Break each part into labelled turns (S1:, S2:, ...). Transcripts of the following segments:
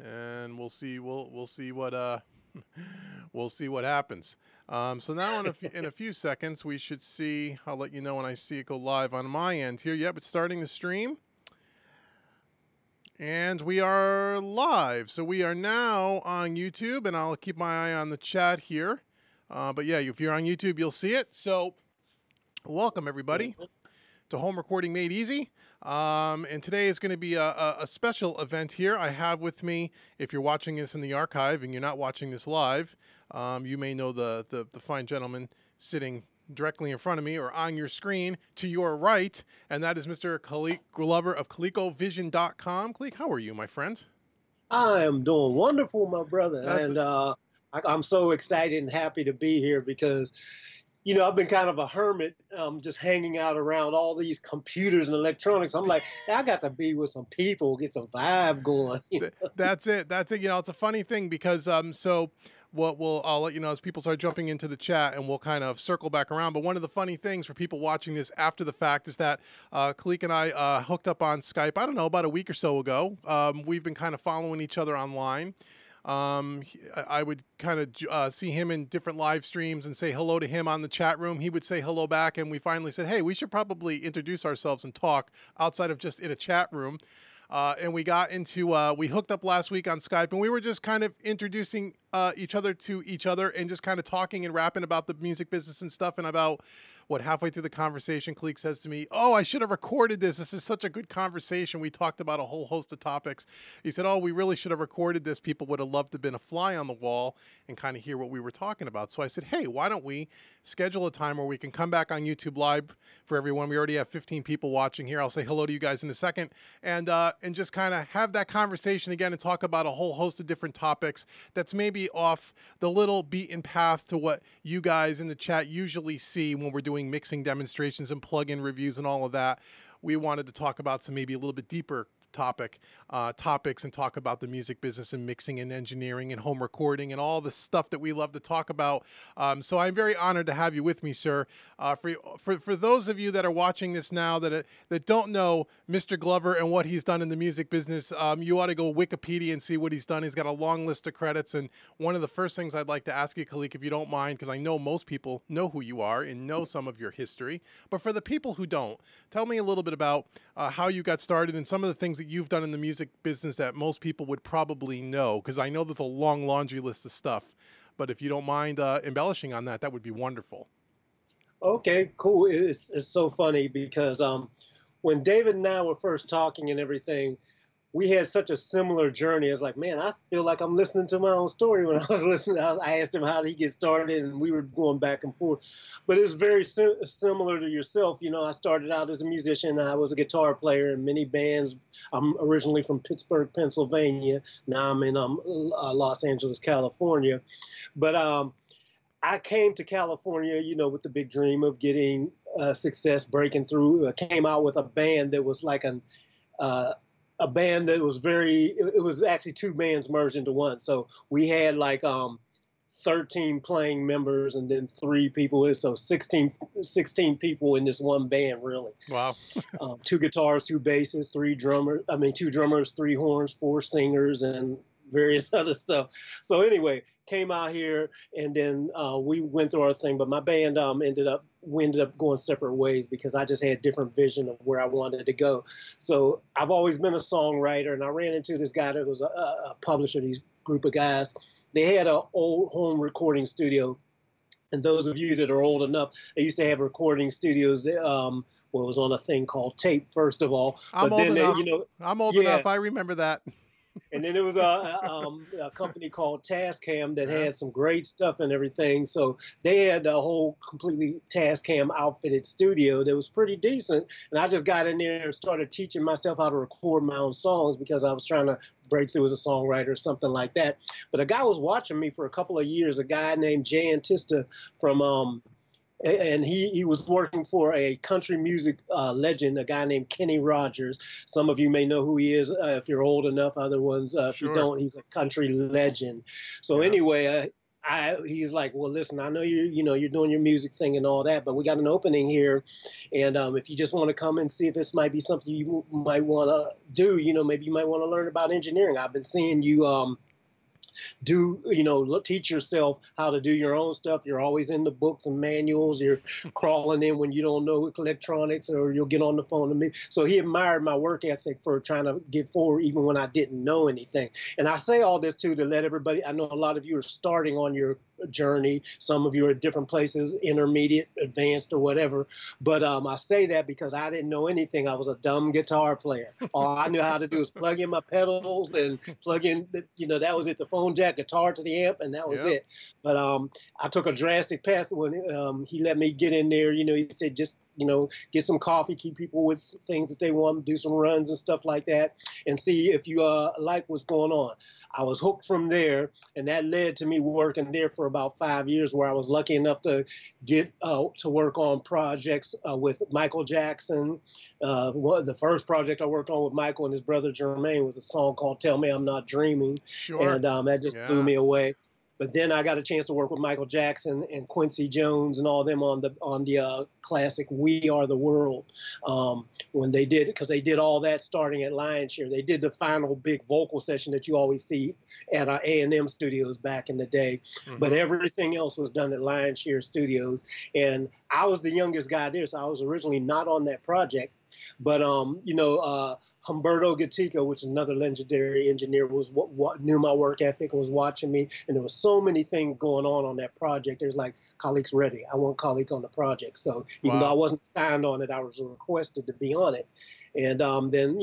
S1: and we'll see what we'll see what happens. So now in a few seconds we should see. I'll let you know when I see it go live on my end here. Yep, it's starting the stream. And we are live. So we are now on YouTube, and I'll keep my eye on the chat here. But yeah, if you're on YouTube, you'll see it. So welcome, everybody, to Home Recording Made Easy. And today is going to be a special event here. I have with me, if you're watching this in the archive and you're not watching this live, you may know the fine gentleman sitting directly in front of me or on your screen to your right, and that is Mr. Khaliq Glover of KhaliqoVision.com. Khaliq, how are you, my friend?
S2: I am doing wonderful, my brother. I'm so excited and happy to be here because, you know, I've been kind of a hermit, just hanging out around all these computers and electronics. I'm like, hey, I got to be with some people, get some vibe going.
S1: That's it. That's it. You know, it's a funny thing because I'll let you know as people start jumping into the chat, and we'll kind of circle back around. But one of the funny things for people watching this after the fact is that Khaliq and I hooked up on Skype, I don't know, about a week or so ago. We've been kind of following each other online. I would kind of see him in different live streams and say hello to him on the chat room. He would say hello back, and we finally said, hey, we should probably introduce ourselves and talk outside of just in a chat room. And we got into, we hooked up last week on Skype, and we were just kind of introducing each other to each other and just kind of talking and rapping about the music business and stuff. And about, halfway through the conversation, Khaliq says to me, oh, I should have recorded this. This is such a good conversation. We talked about a whole host of topics. He said, oh, we really should have recorded this. People would have loved to have been a fly on the wall and kind of hear what we were talking about. So I said, hey, why don't we schedule a time where we can come back on YouTube Live for everyone. We already have 15 people watching here. I'll say hello to you guys in a second, and just kind of have that conversation again and talk about a whole host of different topics that's maybe off the little beaten path to what you guys in the chat usually see when we're doing mixing demonstrations and plug-in reviews and all of that. We wanted to talk about some maybe a little bit deeper topics and talk about the music business and mixing and engineering and home recording and all the stuff that we love to talk about. So I'm very honored to have you with me, sir. For those of you that are watching this now that don't know Mr. Glover and what he's done in the music business, you ought to go Wikipedia and see what he's done. He's got a long list of credits. And one of the first things I'd like to ask you, Khaliq, if you don't mind, because I know most people know who you are and know some of your history, but for the people who don't, tell me a little bit about how you got started and some of the things that you've done in the music business that most people would probably know, because I know there's a long laundry list of stuff, but if you don't mind embellishing on that, that would be wonderful.
S2: Okay, cool. It's so funny because when David and I were first talking and everything, we had such a similar journey. It's like, man, I feel like I'm listening to my own story. When I was listening, I asked him how did he get started, and we were going back and forth. But it was very similar to yourself. You know, I started out as a musician. I was a guitar player in many bands. I'm originally from Pittsburgh, Pennsylvania. Now I'm in Los Angeles, California. But I came to California, you know, with the big dream of getting success, breaking through. I came out with a band that was like a band that was it was actually two bands merged into one. So we had like 13 playing members and then 3 people. So 16 people in this one band, really.
S1: Wow.
S2: 2 guitars, 2 basses, 2 drummers, 3 horns, 4 singers, and various other stuff. So anyway, came out here and then we went through our thing, but my band we ended up going separate ways because I just had different vision of where I wanted to go. So I've always been a songwriter, and I ran into this guy that was a publisher, these group of guys. They had an old home recording studio. And those of you that are old enough, they used to have recording studios that was on a thing called tape, first of all.
S1: I'm old enough. I'm old enough. I remember that.
S2: And then there was a company called Tascam that had some great stuff and everything. So they had a whole completely Tascam outfitted studio that was pretty decent. And I just got in there and started teaching myself how to record my own songs because I was trying to break through as a songwriter or something like that. But a guy was watching me for a couple of years, a guy named Jay Antista from and he was working for a country music legend, a guy named Kenny Rogers. Some of you may know who he is if you're old enough. Other ones, if you don't, he's a country legend. So anyway, he's like, well, listen, I know you're doing your music thing and all that, but we got an opening here, and if you just want to come and see if this might be something you might want to do, maybe you might want to learn about engineering. I've been seeing you teach yourself how to do your own stuff. You're always in the books and manuals. You're crawling in when you don't know electronics, or you'll get on the phone to me. So he admired my work ethic for trying to get forward even when I didn't know anything. And I say all this too to let everybody, I know a lot of you are starting on your journey. Some of you are at different places, intermediate, advanced, or whatever. But I say that because I didn't know anything. I was a dumb guitar player. All I knew how to do was plug in my pedals and plug in, that was it, the phone jack, guitar to the amp, and that was it. But I took a drastic path when he let me get in there. He said, just get some coffee, keep people with things that they want, do some runs and stuff like that, and see if you like what's going on. I was hooked from there, and that led to me working there for about 5 years, where I was lucky enough to get to work on projects with Michael Jackson. The first project I worked on with Michael and his brother Jermaine was a song called "Tell Me I'm Not Dreaming,"
S1: Sure.
S2: and that just blew me away. But then I got a chance to work with Michael Jackson and Quincy Jones and all them on the classic "We Are the World," when they did, because they did all that starting at Lionshare. They did the final big vocal session that you always see at our A&M studios back in the day. But everything else was done at Lionshare Studios, and I was the youngest guy there, so I was originally not on that project. But Humberto Gatica, which is another legendary engineer, was what knew my work ethic and was watching me. And there was so many things going on that project. There's like, Khaliq's ready. I want Khaliq on the project. So even though I wasn't signed on it, I was requested to be on it. And then,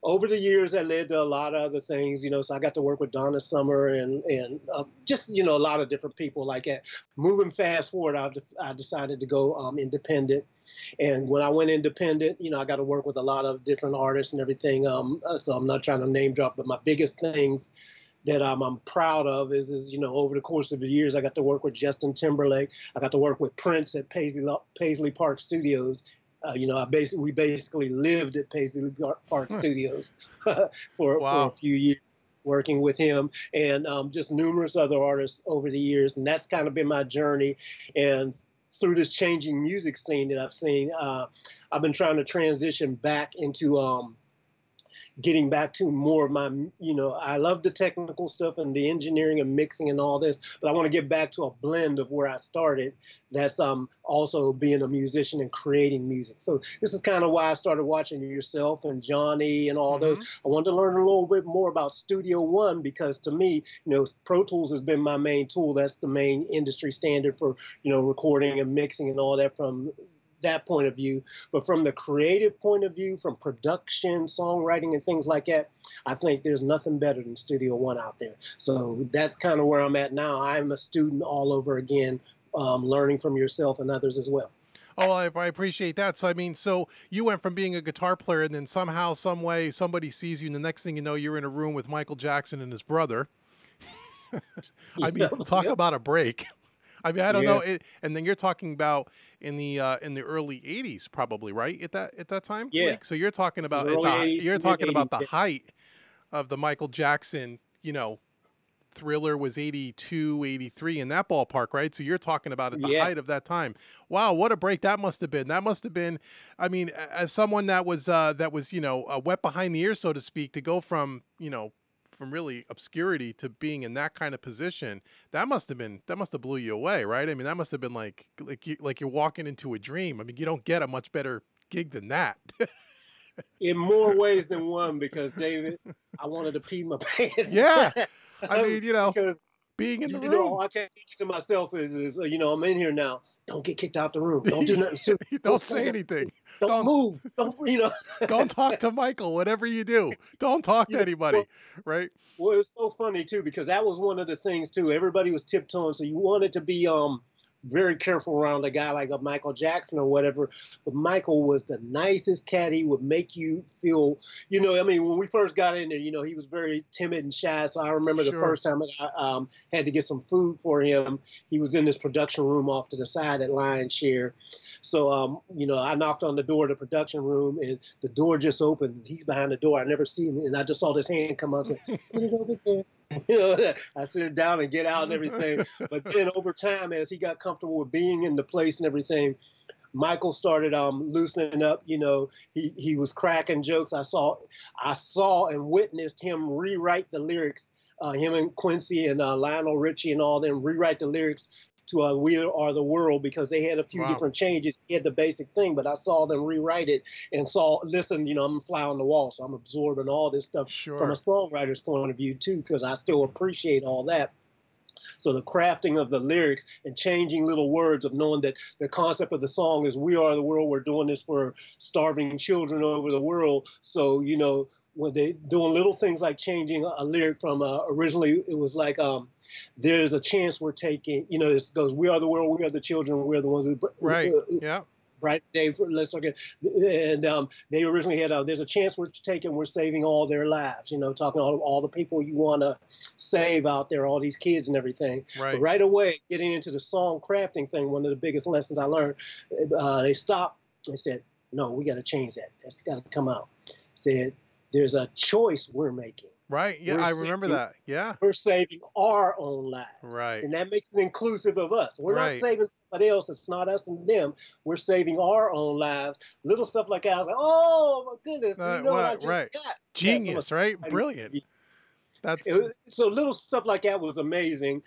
S2: over the years, that led to a lot of other things, so I got to work with Donna Summer and just, a lot of different people like that. Moving fast forward, I decided to go independent. And when I went independent, I got to work with a lot of different artists and everything. So I'm not trying to name drop, but my biggest things that I'm proud of is over the course of the years, I got to work with Justin Timberlake. I got to work with Prince at Paisley Park Studios. We basically lived at Paisley Park Studios for a few years, working with him, and just numerous other artists over the years. And that's kind of been my journey. And through this changing music scene that I've seen, I've been trying to transition back into getting back to more of my, I love the technical stuff and the engineering and mixing and all this, but I want to get back to a blend of where I started. That's also being a musician and creating music. So this is kind of why I started watching yourself and Johnny and all those. I wanted to learn a little bit more about Studio One, because to me, Pro Tools has been my main tool. That's the main industry standard for, recording and mixing and all that from that point of view. But from the creative point of view, from production, songwriting, and things like that, I think there's nothing better than Studio One out there. So that's kind of where I'm at now. I'm a student all over again, learning from yourself and others as well.
S1: Oh, I appreciate that. So, so you went from being a guitar player, and then somehow, some way, somebody sees you, and the next thing you know, you're in a room with Michael Jackson and his brother. Talk about a break. I don't know. And then you're talking about in the early '80s, probably, right? At that time,
S2: yeah.
S1: Like, so you're talking about the height of the Michael Jackson. Thriller was 82, 83 in that ballpark, right? So you're talking about at the height of that time. Wow, what a break that must have been. That must have been. As someone that was wet behind the ears, so to speak, to go from from really obscurity to being in that kind of position, that must have blew you away, right? That must have been like you're walking into a dream. You don't get a much better gig than that.
S2: In more ways than one, because David, I wanted to pee my pants.
S1: Yeah. Because being in the room.
S2: I can't think to myself is I'm in here now. Don't get kicked out the room. Don't do nothing stupid.
S1: Don't say anything.
S2: Don't move.
S1: Don't talk to Michael. Whatever you do, don't talk to anybody. Right.
S2: Well, it's so funny too, because that was one of the things too. Everybody was tiptoeing, so you wanted to be very careful around a guy like a Michael Jackson or whatever. But Michael was the nicest cat. He would make you feel, when we first got in there, he was very timid and shy. So I remember the first time I had to get some food for him. He was in this production room off to the side at Lionshare. So, I knocked on the door of the production room, and the door just opened. He's behind the door. I never see him. And I just saw this hand come up and say, put it over there. You know, I sit it down and get out and everything. But then over time, as he got comfortable with being in the place and everything, Michael started loosening up. You know, he was cracking jokes. I saw and witnessed him rewrite the lyrics. Him and Quincy and Lionel Richie and all them rewrite the lyrics to "We Are the World" because they had a few
S1: Wow.
S2: different changes. He had the basic thing, but I saw them rewrite it and listen. You know, I'm a fly on the wall, so I'm absorbing all this stuff from a
S1: Sure.
S2: songwriter's point of view too, because I still appreciate all that. So the crafting of the lyrics and changing little words of knowing that the concept of the song is "We are the world." We're doing this for starving children over the world. So, you know, when they doing little things like changing a lyric from originally it was like there's a chance we're taking. You know, this goes, "We are the world. We are the children. We are the ones who
S1: Right. Yeah.
S2: bright day for let's look at and they originally had there's a chance we're taking, we're saving all their lives, you know, talking all the people you want to save out there, all these kids and everything. But
S1: Right.
S2: right away getting into the song crafting thing, one of the biggest lessons I learned, they stopped. They said, no, we got to change that. That's got to come out. Said there's a choice we're making.
S1: Right. Yeah,
S2: we're
S1: I remember
S2: saving,
S1: that. Yeah.
S2: we're saving our own lives.
S1: Right.
S2: And that makes it inclusive of us. We're not
S1: Right.
S2: saving somebody else. It's not us and them. We're saving our own lives. Little stuff like that. I was like, oh my goodness, you know what I just
S1: Right.
S2: got?
S1: Genius, right? Brilliant. That's
S2: So little stuff like that was amazing.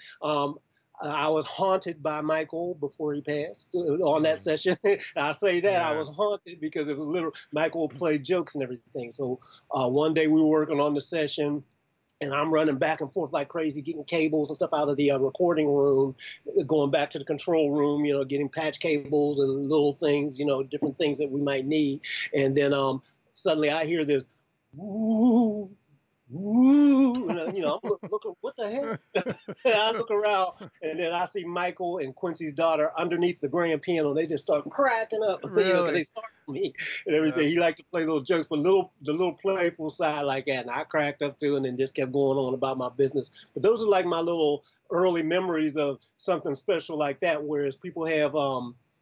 S2: I was haunted by Michael before he passed on that session. I say that I
S1: Yeah.
S2: was haunted because it was literal. Michael would play jokes and everything. So one day we were working on the session, and I'm running back and forth like crazy, getting cables and stuff out of the recording room, going back to the control room, you know, getting patch cables and little things, you know, different things that we might need. And then suddenly I hear this, woo, woo, and you know, I'm looking, what the heck? I look around, and then I see Michael and Quincy's daughter underneath the grand piano. They just start cracking up, you know, because
S1: Really?
S2: they started me and everything. He liked to play little jokes, but the little playful side like that, and I cracked up too, and then just kept going on about my business. But those are like my little early memories of something special like that. Whereas people have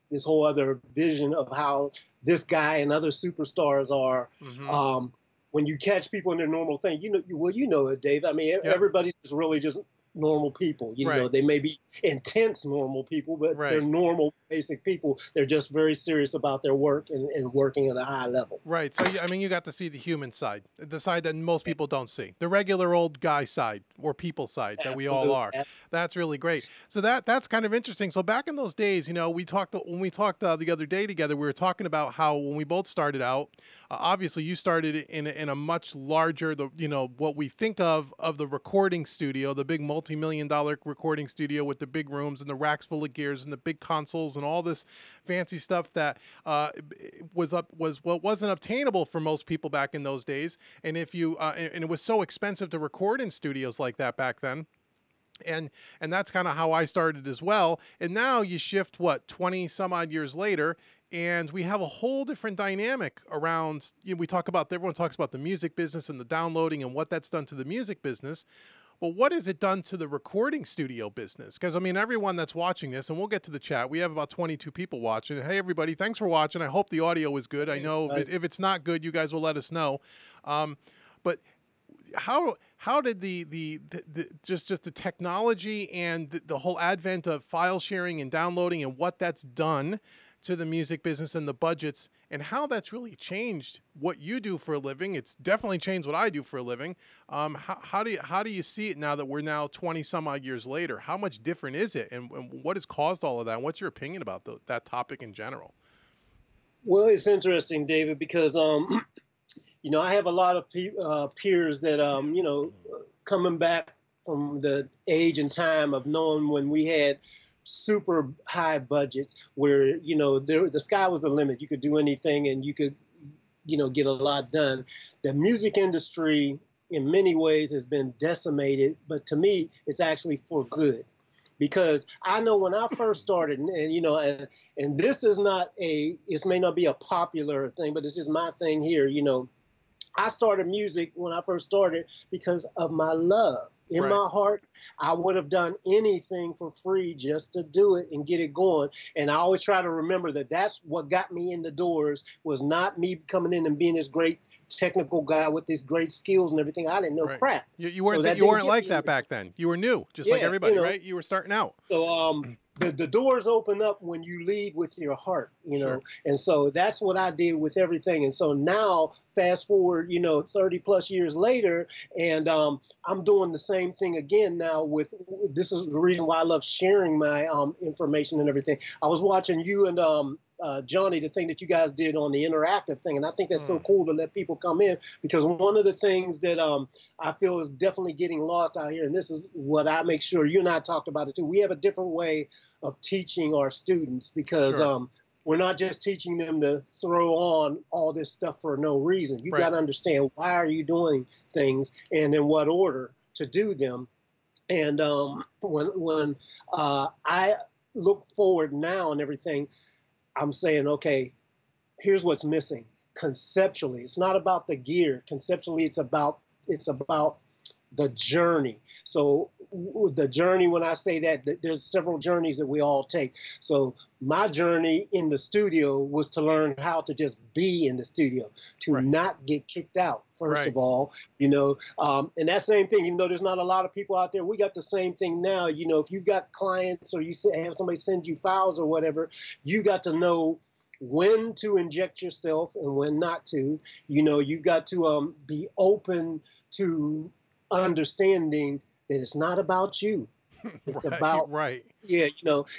S2: this whole other vision of how this guy and other superstars are.
S1: Mm-hmm.
S2: When you catch people in their normal thing, you know, you know it, Dave. I mean,
S1: Yeah.
S2: everybody's just really just normal people. You know,
S1: Right.
S2: they may be intense normal people, but they're
S1: Right.
S2: normal, basic people. They're just very serious about their work and working at a high level.
S1: Right. So, I mean, you got to see the human side, the side that most people don't see, the regular old guy side or people side that we all are. That's really great. So that's kind of interesting. So back in those days, you know, when we talked the other day together, we were talking about how when we both started out, obviously you started in a much larger, you know, what we think of the recording studio, the big multi-million-dollar recording studio with the big rooms and the racks full of gears and the big consoles and all this fancy stuff that wasn't obtainable for most people back in those days. And if you and it was so expensive to record in studios like that back then. And that's kind of how I started as well. And now you shift 20 some odd years later, and we have a whole different dynamic around, you know, everyone talks about the music business and the downloading and what that's done to the music business. Well, what has it done to the recording studio business? Because, I mean, everyone that's watching this, and we'll get to the chat, we have about 22 people watching. Hey, everybody, thanks for watching. I hope the audio is good. I know if it's not good, you guys will let us know. But how did the just the technology and the whole advent of file sharing and downloading and what that's done to the music business and the budgets and how that's really changed what you do for a living? It's definitely changed what I do for a living. How do you see it now that we're now 20 some odd years later? How much different is it, and what has caused all of that? And what's your opinion about that topic in general?
S2: Well, it's interesting, David, because you know, I have a lot of peers that you know, coming back from the age and time of knowing when we had super high budgets where, you know, the sky was the limit. You could do anything and you could, you know, get a lot done. The music industry in many ways has been decimated, but to me, it's actually for good. Because I know when I first started, and you know, and this is not it may not be a popular thing, but it's just my thing here, you know. I started music when I first started because of my love. in
S1: Right.
S2: my heart, I would have done anything for free just to do it and get it going. And I always try to remember that that's what got me in the doors, was not me coming in and being this great technical guy with these great skills and everything. I didn't know
S1: Right.
S2: crap.
S1: You
S2: So
S1: weren't that
S2: that
S1: you
S2: didn't
S1: weren't
S2: get
S1: like
S2: me in
S1: that
S2: the door.
S1: back then. You were new, just like
S2: Yeah,
S1: everybody, right? You were starting out.
S2: So the doors open up when you lead with your heart,
S1: Sure.
S2: and so that's what I did with everything. And so now, fast forward, 30 plus years later, and I'm doing the same thing again now. With this is the reason why I love sharing my information and everything. I was watching you and Johnny, the thing that you guys did on the interactive thing, and I think that's so
S1: Mm,
S2: cool to let people come in, because one of the things that I feel is definitely getting lost out here, and this is what I make sure you and I talked about it too. We have a different way of teaching our students, because
S1: sure.
S2: we're not just teaching them to throw on all this stuff for no reason. You got
S1: Right.
S2: to understand, why are you doing things and in what order to do them. And when I look forward now and everything, I'm saying, okay, here's what's missing conceptually. It's not about the gear. Conceptually, it's about the journey. So the journey, when I say that, there's several journeys that we all take. So my journey in the studio was to learn how to just be in the studio, to
S1: Right.
S2: not get kicked out, first
S1: Right.
S2: of all. And that same thing, even though there's not a lot of people out there, we got the same thing now. If you've got clients, or you have somebody send you files or whatever, you got to know when to inject yourself and when not to. You've got to be open to understanding that it's not about you. It's
S1: Right.
S2: about,
S1: Right.
S2: yeah,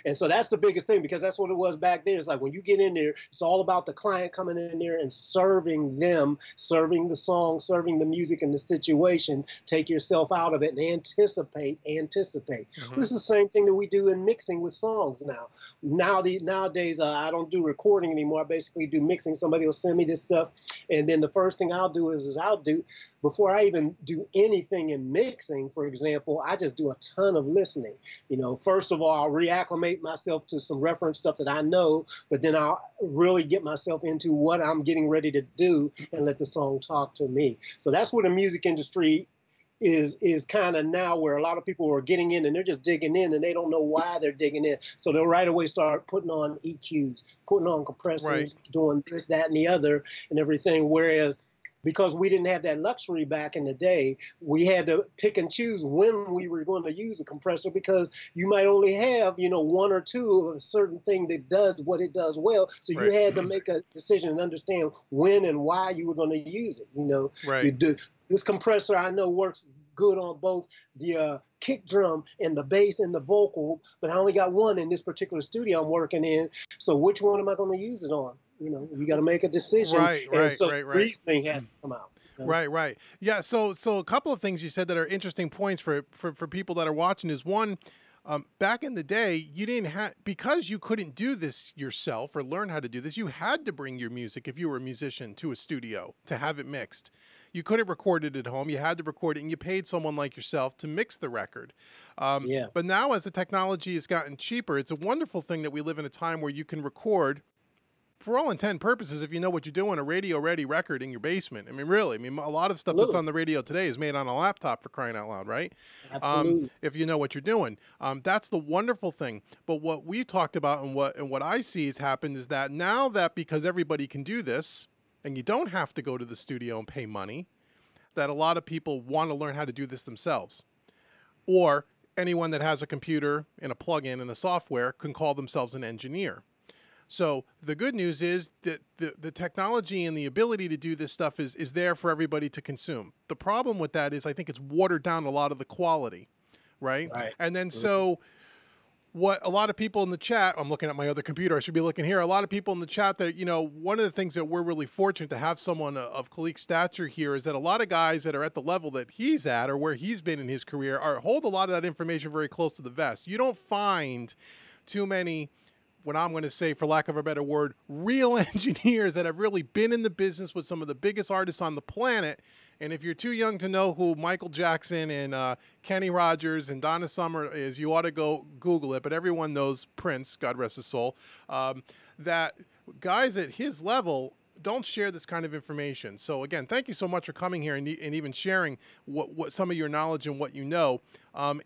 S2: and so that's the biggest thing, because that's what it was back then. It's like, when you get in there, it's all about the client coming in there and serving them, serving the song, serving the music and the situation. Take yourself out of it and anticipate.
S1: Hmm.
S2: This is the same thing that we do in mixing with songs now. Nowadays, I don't do recording anymore. I basically do mixing. Somebody will send me this stuff, and then the first thing I'll do is before I even do anything in mixing, for example, I just do a ton of listening. First of all, I'll reacclimate myself to some reference stuff that I know, but then I'll really get myself into what I'm getting ready to do and let the song talk to me. So that's where the music industry is kind of now, where a lot of people are getting in and they're just digging in and they don't know why they're digging in. So they'll right away start putting on EQs, putting on
S1: Right.
S2: compressors, doing this, that, and the other and everything. Whereas, because we didn't have that luxury back in the day, we had to pick and choose when we were going to use a compressor, because you might only have, one or two of a certain thing that does what it does well. So you
S1: Right.
S2: had to make a decision and understand when and why you were going to use it. You
S1: Right.
S2: do this compressor, I know, works good on both the kick drum and the bass and the vocal, but I only got one in this particular studio I'm working in. So which one am I going to use it on? You got to make a decision,
S1: Right.
S2: and
S1: Right.
S2: so
S1: Right. Right.
S2: reasoning has to come out.
S1: Right, right. Yeah, so a couple of things you said that are interesting points for people that are watching is one, back in the day, you didn't have, because you couldn't do this yourself or learn how to do this, you had to bring your music, if you were a musician, to a studio to have it mixed. You couldn't record it at home. You had to record it, and you paid someone like yourself to mix the record.
S2: Yeah.
S1: But now, as the technology has gotten cheaper, it's a wonderful thing that we live in a time where you can record, for all intent and purposes, if you know what you're doing, a radio-ready record in your basement. I mean, really. I mean, a lot of stuff that's
S2: Absolutely.
S1: on the radio today is made on a laptop, for crying out loud, right?
S2: Absolutely.
S1: If you know what you're doing, that's the wonderful thing. But what we talked about and what I see has happened is that now that, because everybody can do this, and you don't have to go to the studio and pay money, that a lot of people want to learn how to do this themselves. Or anyone that has a computer and a plug-in and a software can call themselves an engineer. So the good news is that the technology and the ability to do this stuff is there for everybody to consume. The problem with that is, I think it's watered down a lot of the quality, right?
S2: Right.
S1: And then so what a lot of people in the chat, I'm looking at my other computer, I should be looking here. A lot of people in the chat that, one of the things that we're really fortunate to have someone of Khaliq's stature here is that a lot of guys that are at the level that he's at, or where he's been in his career, hold a lot of that information very close to the vest. You don't find too many, what I'm going to say, for lack of a better word, real engineers that have really been in the business with some of the biggest artists on the planet. And if you're too young to know who Michael Jackson and Kenny Rogers and Donna Summer is, you ought to go Google it. But everyone knows Prince, God rest his soul. That guys at his level don't share this kind of information. So again, thank you so much for coming here and even sharing what some of your knowledge and what you know.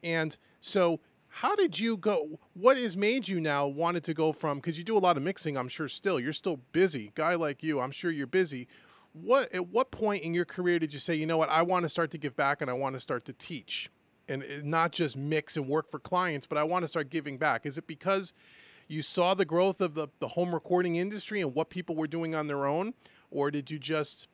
S1: And so how did you go? What has made you now wanted to go from, because you do a lot of mixing, I'm sure still, you're still busy. Guy like you, I'm sure you're busy. At what point in your career did you say, you know what, I want to start to give back and I want to start to teach? And not just mix and work for clients, but I want to start giving back. Is it because you saw the growth of the home recording industry and what people were doing on their own? Or did you just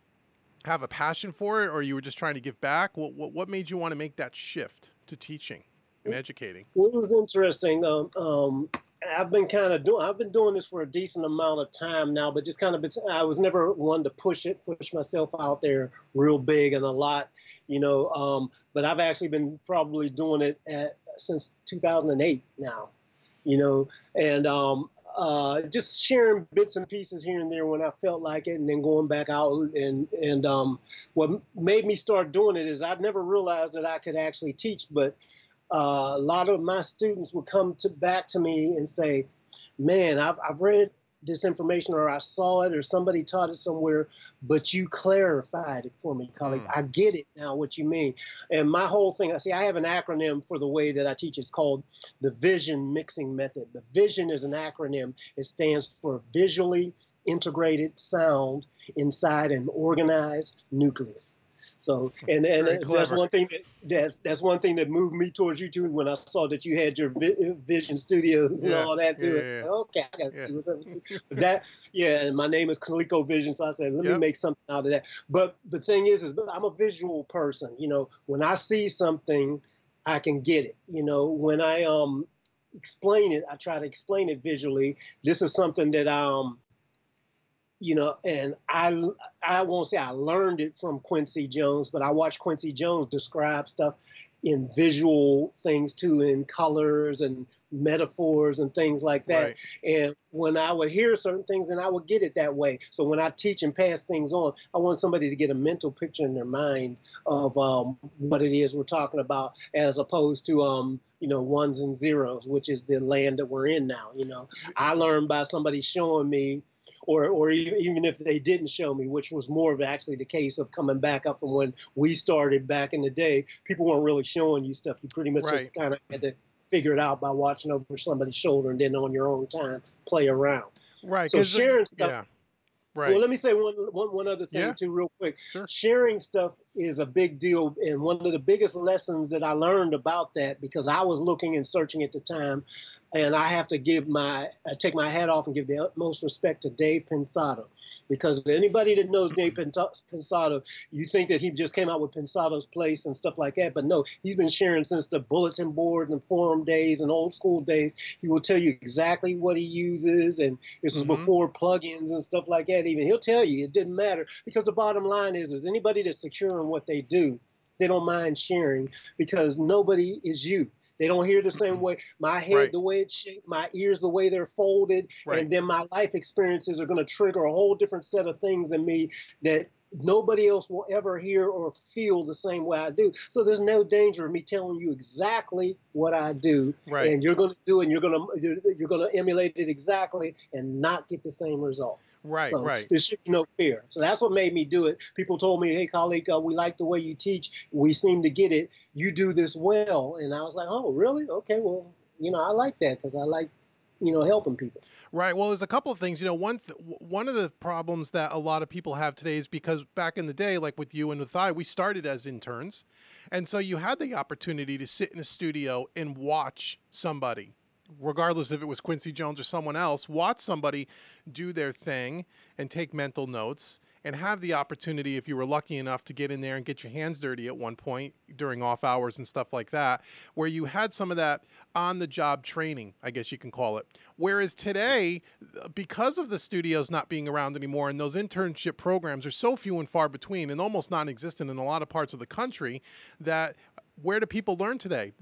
S1: have a passion for it, or you were just trying to give back? What made you want to make that shift to teaching and educating?
S2: Well, it was interesting. I've been doing this for a decent amount of time now, but just kind of, I was never one to push myself out there real big and a lot, but I've actually been probably doing it since 2008 now, and just sharing bits and pieces here and there when I felt like it, and then going back out and what made me start doing it is I'd never realized that I could actually teach, but a lot of my students would come back to me and say, man, I've read this information, or I saw it, or somebody taught it somewhere, but you clarified it for me, Khaliq. I get it now what you mean. And my whole thing, I have an acronym for the way that I teach. It's called the Vision Mixing Method. The Vision is an acronym. It stands for Visually Integrated Sound Inside an Organized Nucleus. So, and that's one thing that's one thing that moved me towards you too, when I saw that you had your Vision Studios and all that too. Yeah. Okay, I got to see what's up. That, and my name is Khaliq Vision, so I said, let me make something out of that. But the thing is I'm a visual person. When I see something, I can get it. When I explain it, I try to explain it visually. This is something that and I won't say I learned it from Quincy Jones, but I watched Quincy Jones describe stuff in visual things too, in colors and metaphors and things like that. Right. And when I would hear certain things, then I would get it that way. So when I teach and pass things on, I want somebody to get a mental picture in their mind of what it is we're talking about, as opposed to ones and zeros, which is the land that we're in now. I learned by somebody showing me, or even if they didn't show me, which was more of actually the case of coming back up from when we started back in the day. People weren't really showing you stuff. You pretty much just kind of had to figure it out by watching over somebody's shoulder and then on your own time play around.
S1: Right.
S2: So sharing stuff.
S1: Yeah. Right.
S2: Well, let me say one other thing too, real quick.
S1: Sure.
S2: Sharing stuff is a big deal, and one of the biggest lessons that I learned about that, because I was looking and searching at the time, and I have to take my hat off and give the utmost respect to Dave Pensado, because anybody that knows Dave Pensado, you think that he just came out with Pensado's Place and stuff like that, but no, he's been sharing since the bulletin board and forum days and old school days. He will tell you exactly what he uses, and this was before plugins and stuff like that. Even he'll tell you it didn't matter, because the bottom line is anybody that's secure in what they do, they don't mind sharing, because nobody is you. They don't hear the same way. My head, the way it's shaped, my ears, the way they're folded, and then my life experiences are going to trigger a whole different set of things in me that nobody else will ever hear or feel the same way I do. So there's no danger of me telling you exactly what I do, and you're going to do it, and you're going to emulate it exactly and not get the same results. So there should be no fear. So that's what made me do it. People told me, hey, Khaliq, we like the way you teach. We seem to get it. You do this well. And I was like, oh, really? Okay, well, I like that, because I like, helping people.
S1: Right. Well, there's a couple of things. One of the problems that a lot of people have today is because back in the day, like with you and with I, we started as interns. And so you had the opportunity to sit in a studio and watch somebody, regardless if it was Quincy Jones or someone else, watch somebody do their thing and take mental notes, and have the opportunity, if you were lucky enough to get in there and get your hands dirty at one point during off hours and stuff like that, where you had some of that on-the-job training, I guess you can call it. Whereas today, because of the studios not being around anymore, and those internship programs are so few and far between and almost non-existent in a lot of parts of the country, that where do people learn today?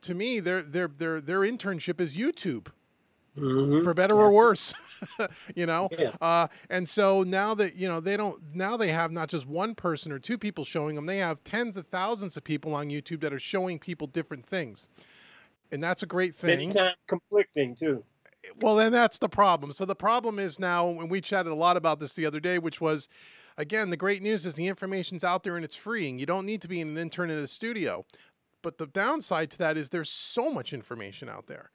S1: To me, their internship is YouTube. For better or worse, and so now that, now they have not just one person or two people showing them, they have tens of thousands of people on YouTube that are showing people different things. And that's a great thing.
S2: Many times conflicting too.
S1: Well, then that's the problem. So the problem is now, and we chatted a lot about this the other day, which was, again, the great news is the information's out there and it's free, and you don't need to be an intern in a studio. But the downside to that is there's so much information out there.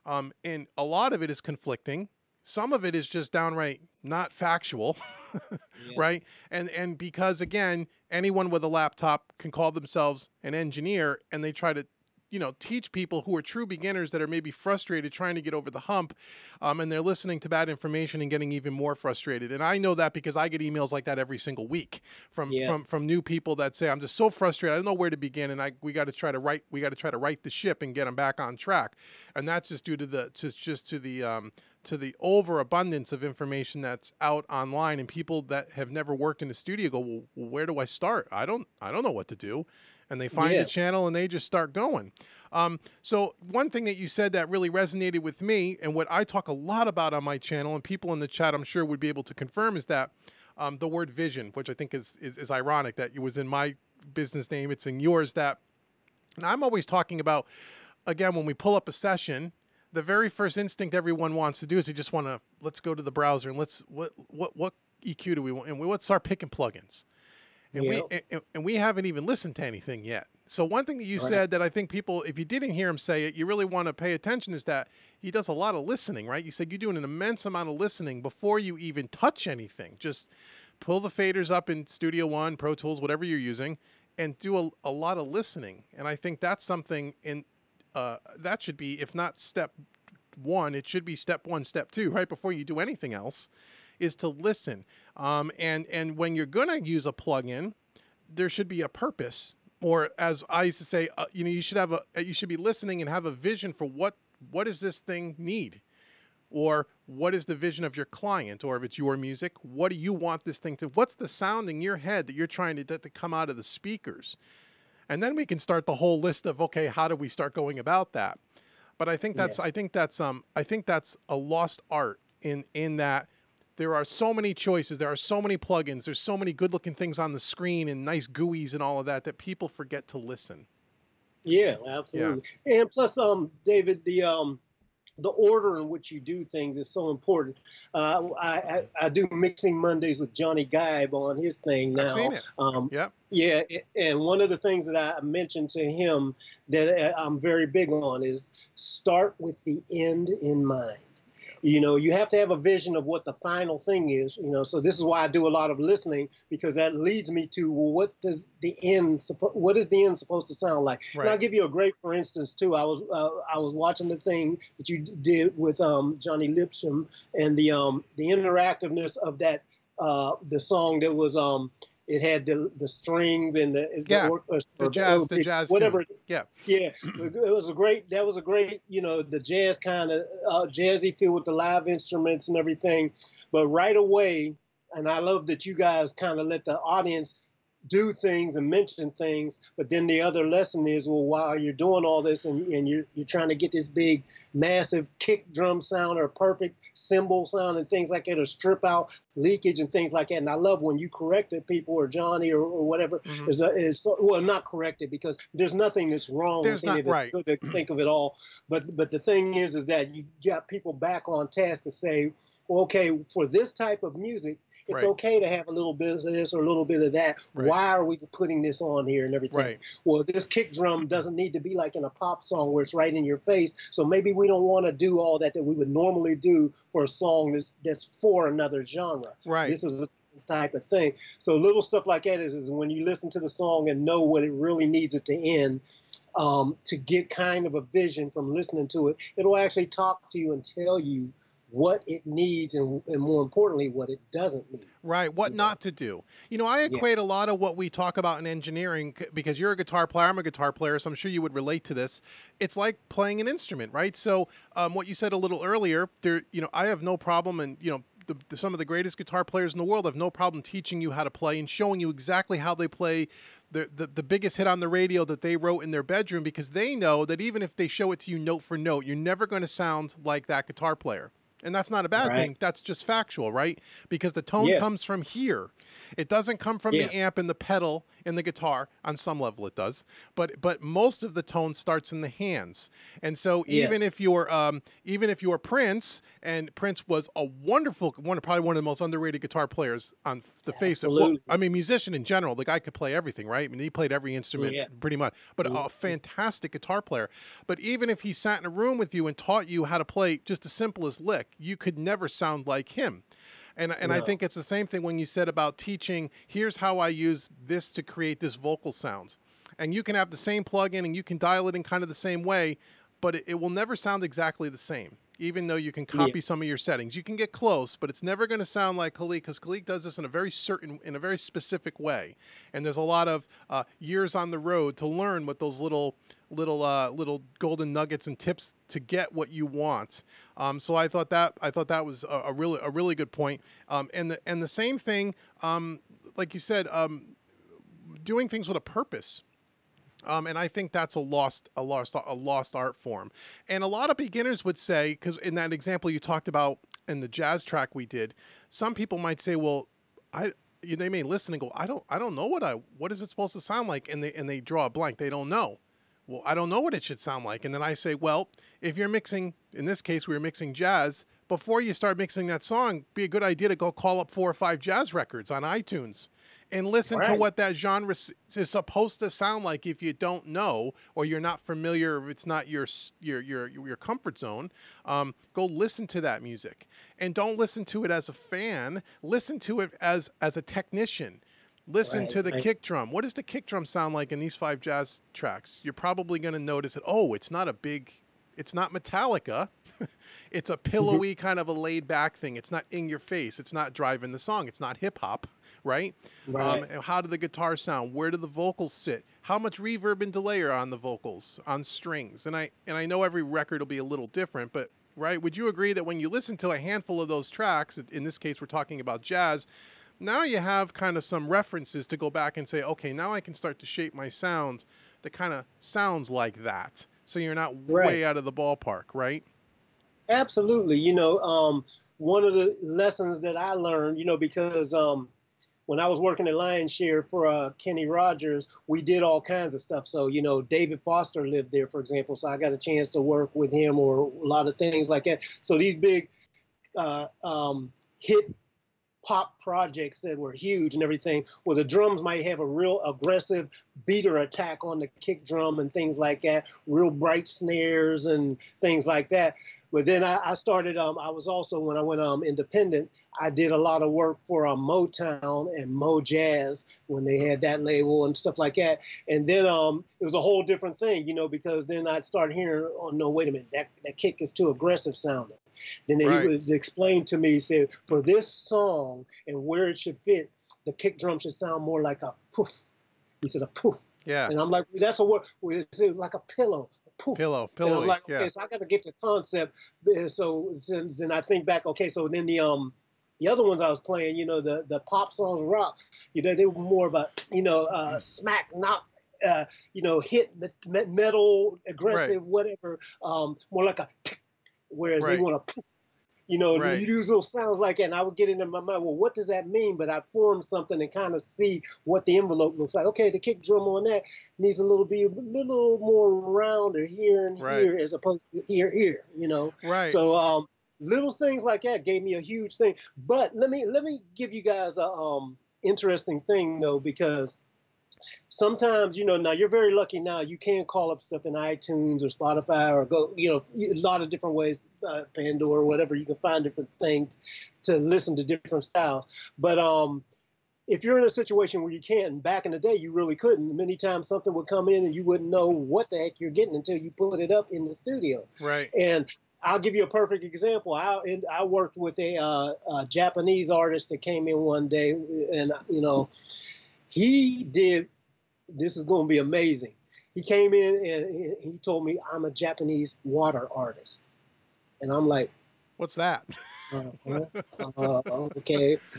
S1: And a lot of it is conflicting. Some of it is just downright not factual,
S2: Yeah.
S1: right? And because again, anyone with a laptop can call themselves an engineer, and they try to, teach people who are true beginners that are maybe frustrated trying to get over the hump, and they're listening to bad information and getting even more frustrated. And I know that because I get emails like that every single week from
S2: Yeah.
S1: from new people that say, I'm just so frustrated, I don't know where to begin, and we got to try to right the ship and get them back on track. And that's just due to the overabundance of information that's out online, and people that have never worked in a studio go, well, where do I start? I don't know what to do. And they find
S2: Yeah.
S1: a channel and they just start going. So one thing that you said that really resonated with me, and what I talk a lot about on my channel, and people in the chat I'm sure would be able to confirm, is that the word vision, which I think is ironic that it was in my business name, it's in yours. That, and I'm always talking about, again, when we pull up a session, the very first instinct everyone wants to do is they just want to, let's go to the browser and what EQ do we want, and let's start picking plugins. And
S2: Yeah.
S1: we haven't even listened to anything yet. So one thing that you
S2: Right.
S1: said that I think people, if you didn't hear him say it, you really want to pay attention, is that he does a lot of listening, right? You said you're doing an immense amount of listening before you even touch anything. Just pull the faders up in Studio One, Pro Tools, whatever you're using, and do a lot of listening. And I think that's something that should be, if not step one, it should be step one, step two, right before you do anything else, is to listen. And when you're going to use a plugin, there should be a purpose, or as I used to say, you should be listening and have a vision for what does this thing need, or what is the vision of your client, or if it's your music, what do you want this thing to? What's the sound in your head that you're trying to come out of the speakers? And then we can start the whole list of, okay, how do we start going about that? But I think that's
S2: Yes.
S1: a lost art in that. There are so many choices. There are so many plugins. There's so many good-looking things on the screen and nice GUIs and all of that people forget to listen.
S2: Yeah,
S1: Yeah.
S2: absolutely. And plus, David, the order in which you do things is so important. I do mixing Mondays with Johnny Gibe on his thing
S1: I've seen
S2: now.
S1: it. Yep.
S2: Yeah, and one of the things that I mentioned to him that I'm very big on is start with the end in mind. You have to have a vision of what the final thing is. So this is why I do a lot of listening, because that leads me to, well, what is the end supposed to sound like?
S1: Right.
S2: And I'll give you a great, for instance, too. I was watching the thing that you did with Johnny Lipscomb, and the interactiveness of that the song that was it had the strings and
S1: the jazz
S2: whatever.
S1: tune. Yeah.
S2: Yeah, it was a great. That was a great. The jazz kind of jazzy feel with the live instruments and everything. But right away, and I love that you guys kind of let the audience do things and mention things. But then the other lesson is, well, while you're doing all this and you're trying to get this big, massive kick drum sound or perfect cymbal sound and things like that, or strip out leakage and things like that. And I love when you corrected people, or Johnny or whatever, well, not corrected, because there's nothing that's wrong
S1: There's
S2: with any
S1: not,
S2: of it. Good to think of it all. But the thing is that you got people back on task to say, well, okay, for this type of music, it's
S1: Right.
S2: okay to have a little bit of this or a little bit of that.
S1: Right.
S2: Why are we putting this on here and everything?
S1: Right.
S2: Well, this kick drum doesn't need to be like in a pop song where it's right in your face. So maybe we don't want to do all that we would normally do for a song that's for another genre.
S1: Right.
S2: This is a type of thing. So little stuff like that is when you listen to the song and know what it really needs at the end, to get kind of a vision from listening to it, it'll actually talk to you and tell you what it needs and more importantly, what it doesn't need.
S1: Right. What not to do. I equate a lot of what we talk about in engineering, because you're a guitar player, I'm a guitar player, so I'm sure you would relate to this. It's like playing an instrument, right? So what you said a little earlier, I have no problem, and, some of the greatest guitar players in the world have no problem teaching you how to play and showing you exactly how they play the biggest hit on the radio that they wrote in their bedroom, because they know that even if they show it to you note for note, you're never going to sound like that guitar player. And that's not a bad
S2: Right.
S1: thing. That's just factual, right? Because the tone
S2: Yeah.
S1: comes from here. It doesn't come from
S2: Yeah.
S1: the amp and the pedal and the guitar. On some level it does. But most of the tone starts in the hands. And so
S2: Yes.
S1: even if you're Prince, and Prince was a wonderful probably one of the most underrated guitar players on the face of, well,
S2: Absolutely.
S1: I mean, musician in general, the guy could play everything, right? I mean, he played every instrument
S2: Yeah.
S1: pretty much, but a fantastic guitar player. But even if he sat in a room with you and taught you how to play just the simplest lick, you could never sound like him. And I
S2: No.
S1: think it's the same thing when you said about teaching, here's how I use this to create this vocal sound. And you can have the same plugin and you can dial it in kind of the same way, but it will never sound exactly the same. Even though you can
S2: Yeah.
S1: copy some of your settings, you can get close, but it's never going to sound like Khaliq, because Khaliq does this in a very specific way. And there's a lot of years on the road to learn what those little golden nuggets and tips to get what you want. So I thought that was a really good point. And the same thing, like you said, doing things with a purpose. And I think that's a lost art form. And a lot of beginners would say, because in that example you talked about in the jazz track we did, some people might say, well, they may listen and go, I don't know what is it supposed to sound like? And they draw a blank. They don't know. Well, I don't know what it should sound like. And then I say, well, if you're mixing, in this case, we were mixing jazz, before you start mixing that song, be a good idea to go call up 4 or 5 jazz records on iTunes and listen to
S2: Right.
S1: what that genre is supposed to sound like. If you don't know, or you're not familiar, if it's not your comfort zone, go listen to that music, and don't listen to it as a fan. Listen to it as a technician. Listen
S2: Right.
S1: to the
S2: Right.
S1: kick drum. What does the kick drum sound like in these 5 jazz tracks? You're probably going to notice that, oh, it's not Metallica. It's a pillowy kind of a laid back thing. It's not in your face. It's not driving the song. It's not hip hop, right?
S2: Right.
S1: How do the guitars sound? Where do the vocals sit? How much reverb and delay are on the vocals, on strings? And I know every record will be a little different, but right? Would you agree that when you listen to a handful of those tracks, in this case we're talking about jazz, now you have kind of some references to go back and say, okay, now I can start to shape my sounds that kind of sounds like that. So you're not
S2: Right.
S1: way out of the ballpark, right?
S2: Absolutely. One of the lessons that I learned, because when I was working at Lionshare for Kenny Rogers, we did all kinds of stuff. So, David Foster lived there, for example. So I got a chance to work with him, or a lot of things like that. So these big hit pop projects that were huge and everything, where the drums might have a real aggressive beater attack on the kick drum and things like that, real bright snares and things like that. But then I started, I was also, when I went independent, I did a lot of work for Motown and Mo Jazz when they had that label and stuff like that. And then it was a whole different thing, because then I'd start hearing, oh, no, wait a minute, that kick is too aggressive sounding. Then he would explain to me, he said, for this song and where it should fit, the kick drum should sound more like a poof. He said, a poof.
S1: Yeah.
S2: And I'm like, that's a word, it's like a pillow. Poof.
S1: Pillow.
S2: And I'm like, okay,
S1: Yeah.
S2: so I got to get the concept. So then I think back, okay, so then the other ones I was playing, the pop songs, rock, they were more about, smack, knock, hit, metal, aggressive, whatever, more like a tick, whereas they want to poof. You use those sounds like that, and I would get into my mind, well, what does that mean? But I form something and kind of see what the envelope looks like. Okay, the kick drum on that needs a little more rounder here and here, as opposed to here,
S1: Right.
S2: So little things like that gave me a huge thing. But let me give you guys a interesting thing though, because sometimes, now you're very lucky now. You can call up stuff in iTunes or Spotify or go, a lot of different ways, Pandora or whatever. You can find different things to listen to different styles. But if you're in a situation where you can't, back in the day, you really couldn't. Many times something would come in and you wouldn't know what the heck you're getting until you put it up in the studio.
S1: Right.
S2: And I'll give you a perfect example. I worked with a Japanese artist that came in one day, and he did, this is going to be amazing. He came in and he told me, I'm a Japanese water artist. And I'm like,
S1: what's that?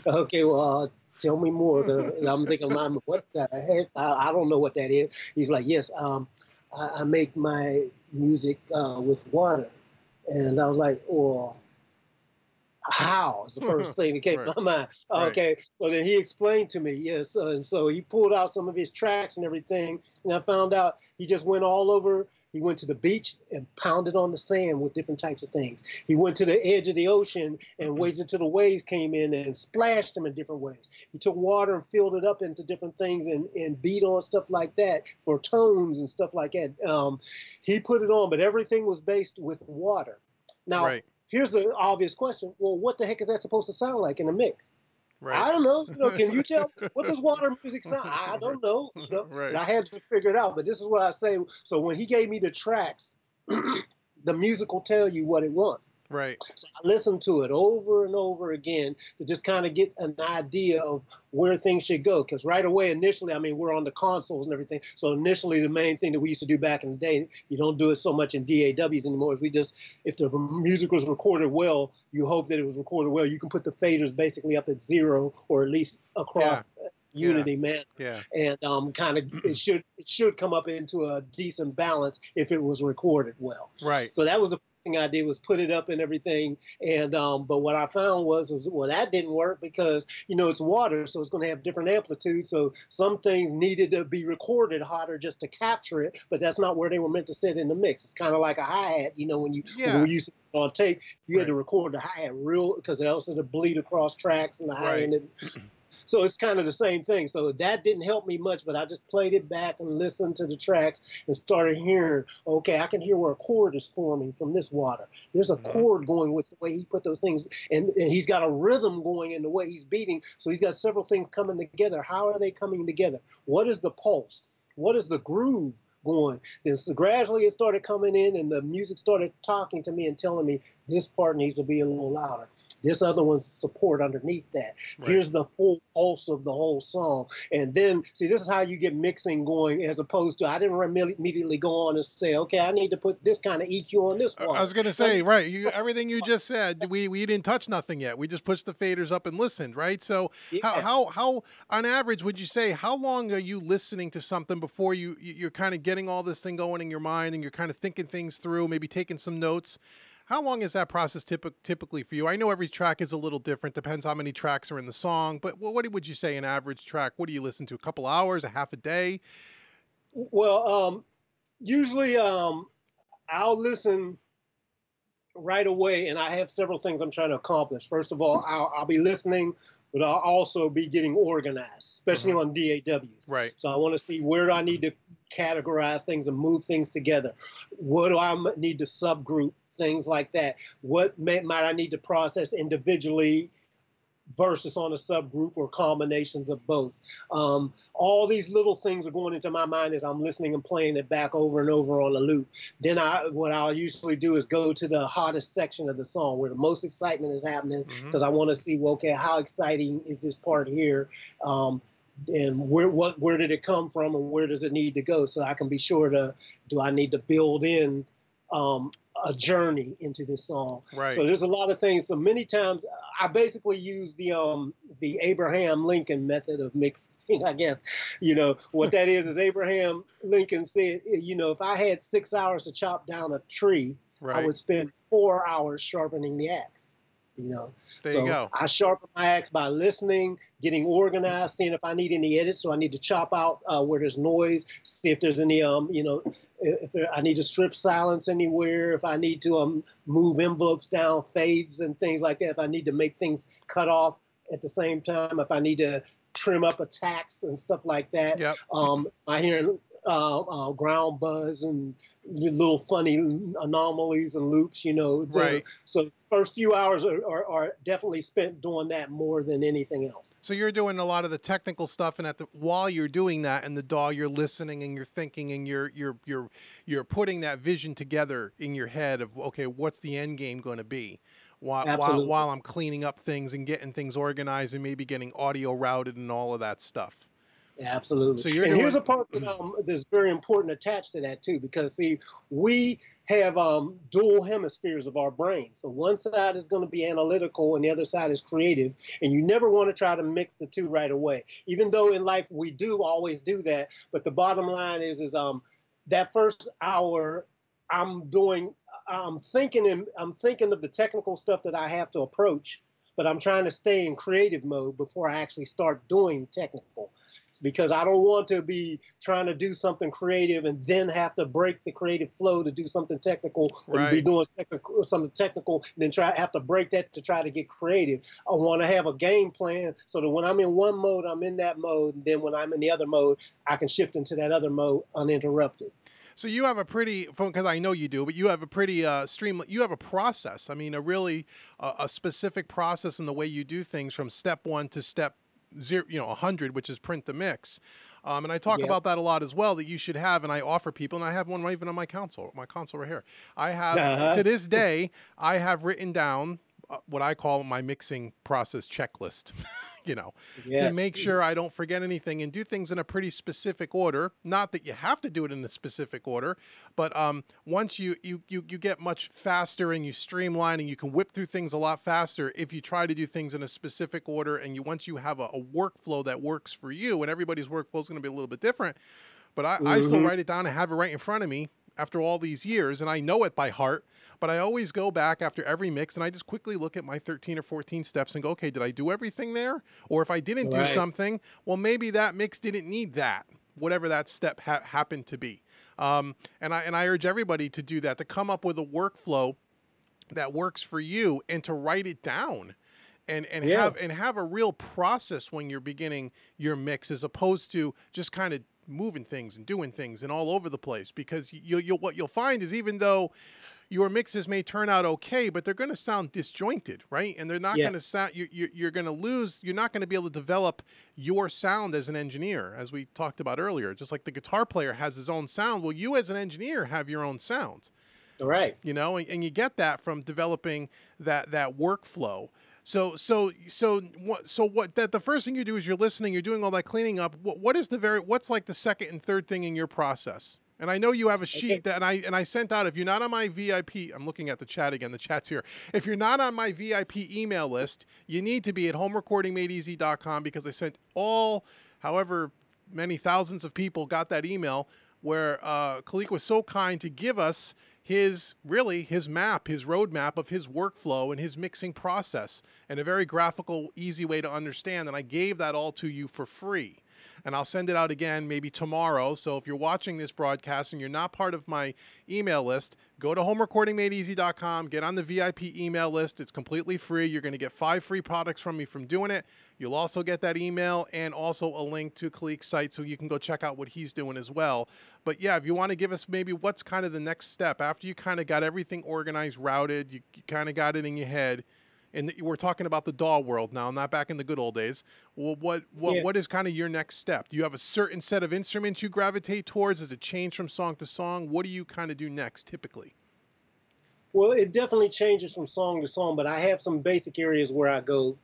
S2: Okay, well, tell me more. And I'm thinking, what the heck? I don't know what that is. He's like, yes, I make my music with water. And I was like, well, how is the first thing that came
S1: Right.
S2: to my mind.
S1: Right.
S2: Okay, so then he explained to me, yes, and so he pulled out some of his tracks and everything, and I found out he just went all over. He went to the beach and pounded on the sand with different types of things. He went to the edge of the ocean and waited until the waves came in and splashed them in different ways. He took water and filled it up into different things and beat on stuff like that for tones and stuff like that. He put it on, but everything was based with water. Now,
S1: Right.
S2: here's the obvious question. Well, what the heck is that supposed to sound like in a mix?
S1: Right.
S2: I don't know. Can you tell what does water music sound? I don't know.
S1: Right.
S2: But I had to figure it out. But this is what I say. So when he gave me the tracks, the music will tell you what it wants.
S1: Right.
S2: So I listened to it over and over again to just kind of get an idea of where things should go. Because right away, initially, I mean, we're on the consoles and everything. So initially, the main thing that we used to do back in the day, you don't do it so much in DAWs anymore. If the music was recorded well, you hope that it was recorded well. You can put the faders basically up at 0 or at least across. Unity, man, and kind of it should come up into a decent balance if it was recorded well.
S1: Right.
S2: So that was the thing I did, was put it up and everything. And but what I found was well, that didn't work because it's water, so it's going to have different amplitudes. So some things needed to be recorded hotter just to capture it, but that's not where they were meant to sit in the mix. It's kind of like a hi-hat, when we used to on tape, you had to record the hi-hat real because else it'd bleed across tracks and the hi-hat. So it's kind of the same thing. So that didn't help me much, but I just played it back and listened to the tracks and started hearing, okay, I can hear where a chord is forming from this water. There's a chord going with the way he put those things, and he's got a rhythm going in the way he's beating. So he's got several things coming together. How are they coming together? What is the pulse? What is the groove going? Then so gradually it started coming in, and the music started talking to me and telling me this part needs to be a little louder. This other one's support underneath that. Right. Here's the full pulse of the whole song. And then, see, this is how you get mixing going, as opposed to, I didn't immediately go on and say, okay, I need to put this kind of EQ on this one.
S1: I was going to say, right, everything you just said, we didn't touch nothing yet. We just pushed the faders up and listened, right? So how on average, would you say, how long are you listening to something before you're kind of getting all this thing going in your mind and you're kind of thinking things through, maybe taking some notes? How long is that process typically for you? I know every track is a little different, depends how many tracks are in the song, but what would you say an average track? What do you listen to, a couple hours, a half a day?
S2: Well, usually I'll listen right away, and I have several things I'm trying to accomplish. First of all, I'll be listening, but I'll also be getting organized, especially on DAWs.
S1: Right.
S2: So I want to see where do I need to categorize things and move things together. What do I need to subgroup, things like that? What might I need to process individually versus on a subgroup or combinations of both? All these little things are going into my mind as I'm listening and playing it back over and over on a loop. Then what I'll usually do is go to the hottest section of the song where the most excitement is happening, because I want to see, well, okay, how exciting is this part here? And where did it come from, and where does it need to go, so I can be sure do I need to build in a journey into this song.
S1: Right.
S2: So there's a lot of things. So many times I basically use the Abraham Lincoln method of mixing, I guess. What that is Abraham Lincoln said, if I had 6 hours to chop down a tree, I would spend 4 hours sharpening the axe.
S1: There you go.
S2: I sharpen my axe by listening, getting organized, seeing if I need any edits. So I need to chop out where there's noise, see if there's any, if I need to strip silence anywhere, if I need to move envelopes down, fades and things like that, if I need to make things cut off at the same time, if I need to trim up attacks and stuff like that.
S1: Yep.
S2: I hear ground buzz and little funny anomalies and loops,
S1: Right.
S2: So first few hours are definitely spent doing that more than anything else.
S1: So you're doing a lot of the technical stuff, and while you're doing that in the DAW, you're listening and you're thinking and you're putting that vision together in your head of, okay, what's the end game going to be? While I'm cleaning up things and getting things organized and maybe getting audio routed and all of that stuff.
S2: Absolutely.
S1: So
S2: here's a part that's very important attached to that too, because see, we have dual hemispheres of our brain. So one side is going to be analytical and the other side is creative, and you never want to try to mix the two right away. Even though in life we do always do that, but the bottom line is that first hour I'm thinking of the technical stuff that I have to approach but I'm trying to stay in creative mode before I actually start doing technical. It's because I don't want to be trying to do something creative and then have to break the creative flow to do something technical, or to be
S1: Right.
S2: doing something technical, and then have to break that to try to get creative. I want to have a game plan so that when I'm in one mode, I'm in that mode, and then when I'm in the other mode, I can shift into that other mode uninterrupted.
S1: So you have a pretty, because I know you do, but you have a pretty you have a process. I mean, a really a specific process in the way you do things from step one to step zero, 100, which is print the mix. And I talk
S2: Yeah.
S1: about that a lot as well, that you should have, and I offer people, and I have one even on my console right here. I have,
S2: Uh-huh.
S1: to this day, I have written down what I call my mixing process checklist. To
S2: Yes.
S1: make sure I don't forget anything and do things in a pretty specific order. Not that you have to do it in a specific order, but once you get much faster and you streamline and you can whip through things a lot faster if you try to do things in a specific order, and once you have a workflow that works for you, and everybody's workflow is going to be a little bit different, but I still
S2: Hmm.
S1: write it down and have it right in front of me after all these years, and I know it by heart. But I always go back after every mix and I just quickly look at my 13 or 14 steps and go, okay, did I do everything there? Or if I didn't do
S2: Right.
S1: something, well, maybe that mix didn't need that, whatever that step happened to be. And I urge everybody to do that, to come up with a workflow that works for you and to write it down. And
S2: Yeah.
S1: have a real process when you're beginning your mix, as opposed to just kind of moving things and doing things and all over the place. Because what you'll find is, even though your mixes may turn out okay, but they're going to sound disjointed, right? And they're not
S2: Yeah.
S1: going to sound, you're going to lose, you're not going to be able to develop your sound as an engineer, as we talked about earlier. Just like the guitar player has his own sound, well, you as an engineer have your own sound,
S2: Right.
S1: and you get that from developing that workflow. What that the first thing you do is you're listening, you're doing all that cleaning up. What's like the second and third thing in your process? And I know you have a sheet that, and I sent out. If you're not on my VIP, I'm looking at the chat again. The chat's here. If you're not on my VIP email list, you need to be at homerecordingmadeeasy.com, because I sent however many thousands of people got that email where Khaliq was so kind to give us his roadmap of his workflow and his mixing process, and a very graphical, easy way to understand. And I gave that all to you for free. And I'll send it out again maybe tomorrow. So if you're watching this broadcast and you're not part of my email list, go to homerecordingmadeeasy.com, get on the VIP email list. It's completely free. You're going to get 5 free products from me from doing it. You'll also get that email and also a link to Khaliq's site, so you can go check out what he's doing as well. But yeah, if you want to give us maybe what's kind of the next step after you kind of got everything organized, routed, you kind of got it in your head. And we're talking about the DAW world now, not back in the good old days. Well, what is kind of your next step? Do you have a certain set of instruments you gravitate towards? Does it change from song to song? What do you kind of do next typically?
S2: Well, it definitely changes from song to song, but I have some basic areas where I go.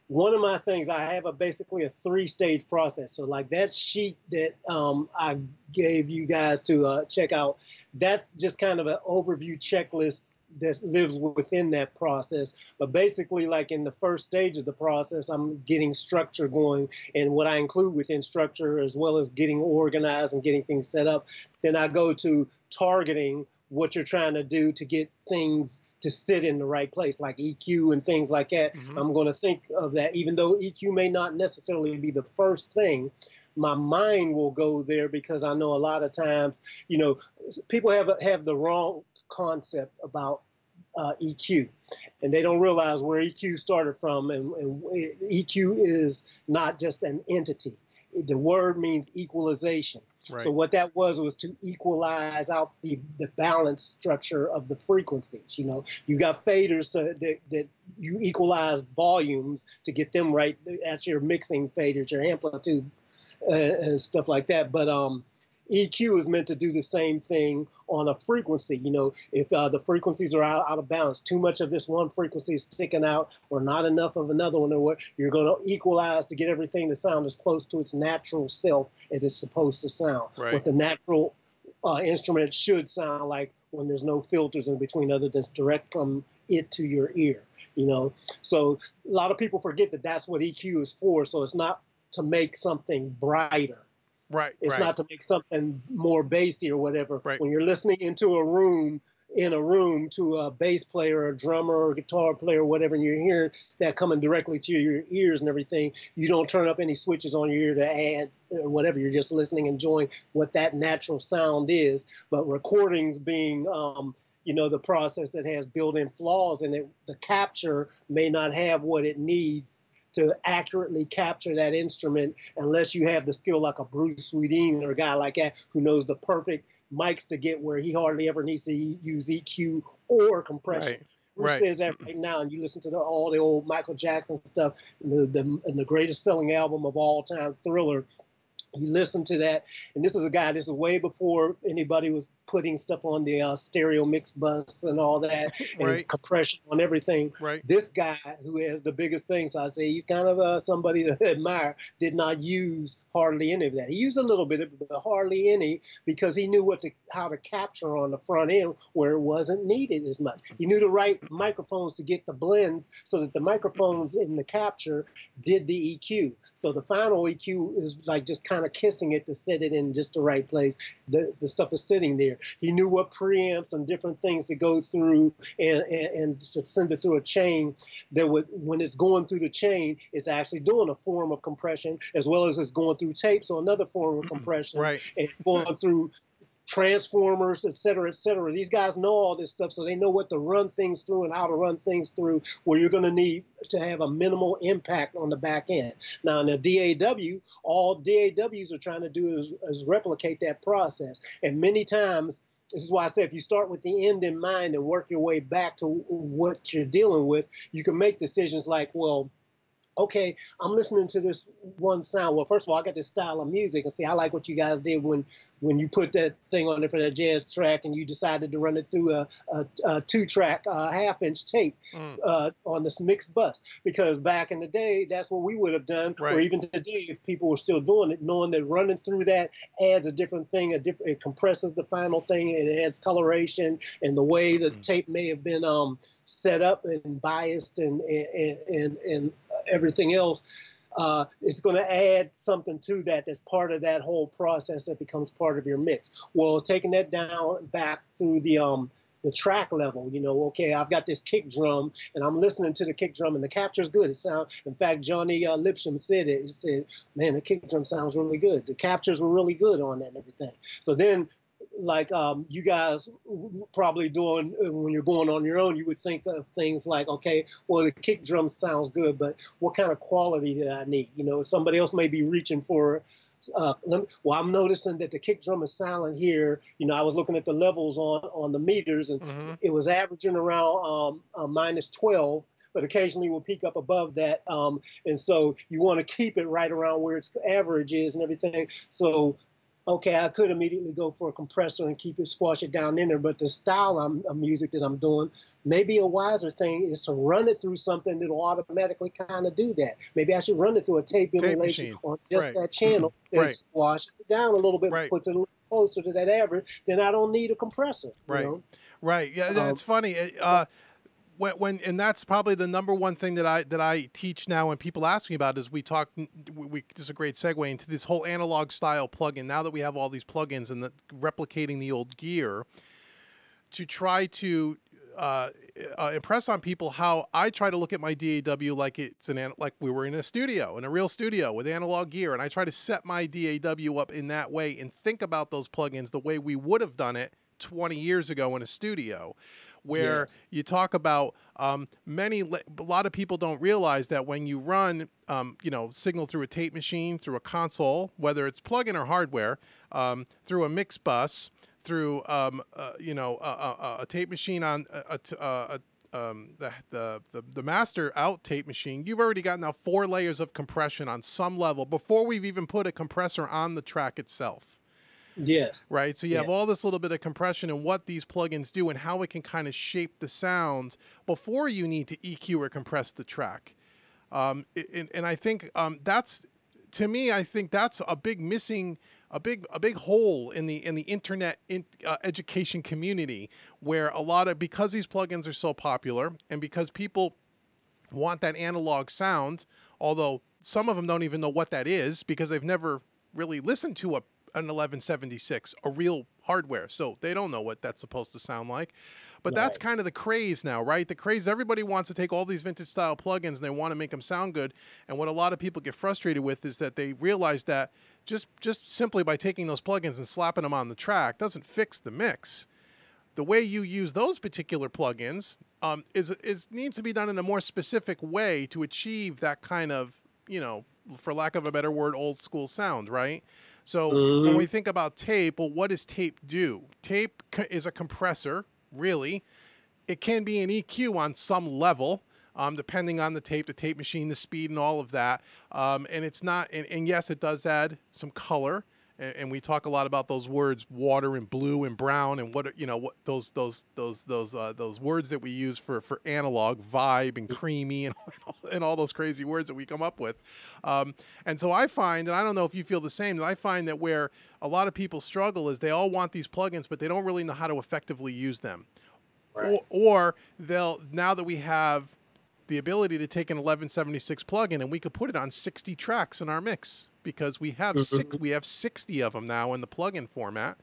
S2: One of my things, I have basically a 3-stage process. So like that sheet that I gave you guys to check out, that's just kind of an overview checklist that lives within that process. But basically, like in the first stage of the process, I'm getting structure going, and what I include within structure, as well as getting organized and getting things set up. Then I go to targeting what you're trying to do to get things to sit in the right place, like EQ and things like that.
S1: Mm-hmm.
S2: I'm going to think of that, even though EQ may not necessarily be the first thing. My mind will go there, because I know a lot of times, people have the wrong concept about EQ, and they don't realize where EQ started from. And EQ is not just an entity. The word means equalization.
S1: Right.
S2: So what that was to equalize out the balance structure of the frequencies. You got faders that you equalize volumes to get them right. That's your mixing faders, your amplitude and stuff like that. But EQ is meant to do the same thing on a frequency. If the frequencies are out of balance, too much of this one frequency is sticking out, or not enough of another one, or what, you're going to equalize to get everything to sound as close to its natural self as it's supposed to sound.
S1: Right.
S2: What the natural instrument should sound like when there's no filters in between, other than direct from it to your ear. So a lot of people forget that that's what EQ is for. So it's not to make something brighter.
S1: Right.
S2: It's not to make something more bassy or whatever.
S1: Right.
S2: When you're listening into a room, in a room to a bass player, a drummer, or a guitar player, whatever, and you're hearing that coming directly to your ears and everything. You don't turn up any switches on your ear to add or whatever. You're just listening, enjoying what that natural sound is. But recordings being the process that has built-in flaws in it, the capture may not have what it needs to accurately capture that instrument unless you have the skill like a Bruce Swedien or a guy like that who knows the perfect mics to get where he hardly ever needs to use EQ or compression.
S1: Right.
S2: Bruce
S1: Right.
S2: says that right now, and you listen to all the old Michael Jackson stuff, and the greatest selling album of all time, Thriller. You listen to that, and this is way before anybody was putting stuff on the stereo mix bus and all that,
S1: Right.
S2: and compression on everything.
S1: Right.
S2: This guy, who has the biggest thing, so I say he's kind of somebody to admire, did not use hardly any of that. He used a little bit, but hardly any, because he knew how to capture on the front end where it wasn't needed as much. He knew the right microphones to get the blends so that the microphones in the capture did the EQ. So the final EQ is like just kind of kissing it to set it in just the right place. The stuff is sitting there. He knew what preamps and different things to go through and to send it through a chain that would, when it's going through the chain, it's actually doing a form of compression as well as it's going through tape, so another form of compression,
S1: right,
S2: and going through transformers, et cetera, et cetera. These guys know all this stuff, so they know what to run things through and how to run things through where you're going to need to have a minimal impact on the back end. Now, in the DAW, all DAWs are trying to do is replicate that process. And many times, this is why I say if you start with the end in mind and work your way back to what you're dealing with, you can make decisions like, well, okay, I'm listening to this one sound. Well, first of all, I got this style of music, and see, I like what you guys did when you put that thing on there for that jazz track, and you decided to run it through a 2-track half-inch tape on this mixed bus. Because back in the day, that's what we would have done,
S1: right.
S2: Or even today, if people were still doing it, knowing that running through that adds a different thing. It compresses the final thing, and it adds coloration, and the way the tape may have been set up and biased and everything else, it's going to add something to that that's part of that whole process that becomes part of your mix. Well, taking that down back through the track level, okay, I've got this kick drum and I'm listening to the kick drum and the capture's good. It sounds, in fact, Johnny Lipsham said it. He said, man, the kick drum sounds really good. The captures were really good on that and everything. So then, like you guys probably doing when you're going on your own, you would think of things like, okay, well, the kick drum sounds good, but what kind of quality do I need? Somebody else may be reaching for, well, I'm noticing that the kick drum is silent here. I was looking at the levels on the meters, and it was averaging around -12. But occasionally will peak up above that. And so you want to keep it right around where its average is and everything. So, okay, I could immediately go for a compressor and squash it down in there, but the style of music that I'm doing, maybe a wiser thing is to run it through something that will automatically kind of do that. Maybe I should run it through a tape emulation on just that channel that squashes it down a little bit, puts it a little closer to that average, then I don't need a compressor.
S1: Right. Yeah, it's funny. And that's probably the number one thing that I teach now when people ask me about it, is this is a great segue into this whole analog style plugin. Now that we have all these plugins and replicating the old gear, to try to impress on people how I try to look at my DAW like like we were in a real studio with analog gear, and I try to set my DAW up in that way and think about those plugins the way we would have done it 20 years ago in a studio. Where you talk about a lot of people don't realize that when you run, signal through a tape machine, through a console, whether it's plug-in or hardware, through a mix bus, through a tape machine on the master out tape machine, you've already got now 4 layers of compression on some level before we've even put a compressor on the track itself.
S2: Yes.
S1: Right. So you have all this little bit of compression and what these plugins do and how it can kind of shape the sound before you need to EQ or compress the track. And I think that's, to me, I think that's a big missing, a big hole in the internet education community, where because these plugins are so popular and because people want that analog sound, although some of them don't even know what that is because they've never really listened to an 1176, a real hardware. So they don't know what that's supposed to sound like. But that's
S2: Right.
S1: kind of the craze now, right? The craze, everybody wants to take all these vintage style plugins and they want to make them sound good. And what a lot of people get frustrated with is that they realize that just simply by taking those plugins and slapping them on the track doesn't fix the mix. The way you use those particular plugins is needs to be done in a more specific way to achieve that kind of, for lack of a better word, old school sound, right? So when we
S2: Hmm.
S1: think about tape, well, what does tape do? Tape is a compressor, really. It can be an EQ on some level, depending on the tape machine, the speed, and all of that. And it's not, and yes, it does add some color. And we talk a lot about those words, water and blue and brown, and what what those words that we use for analog, vibe and creamy, and all those crazy words that we come up with. And so I find, and I don't know if you feel the same, that I find that where a lot of people struggle is they all want these plugins, but they don't really know how to effectively use them.
S2: Right.
S1: Or they'll, now that we have the ability to take an 1176 plugin and we could put it on 60 tracks in our mix because we have
S2: Hmm.
S1: 60 of them now in the plugin format.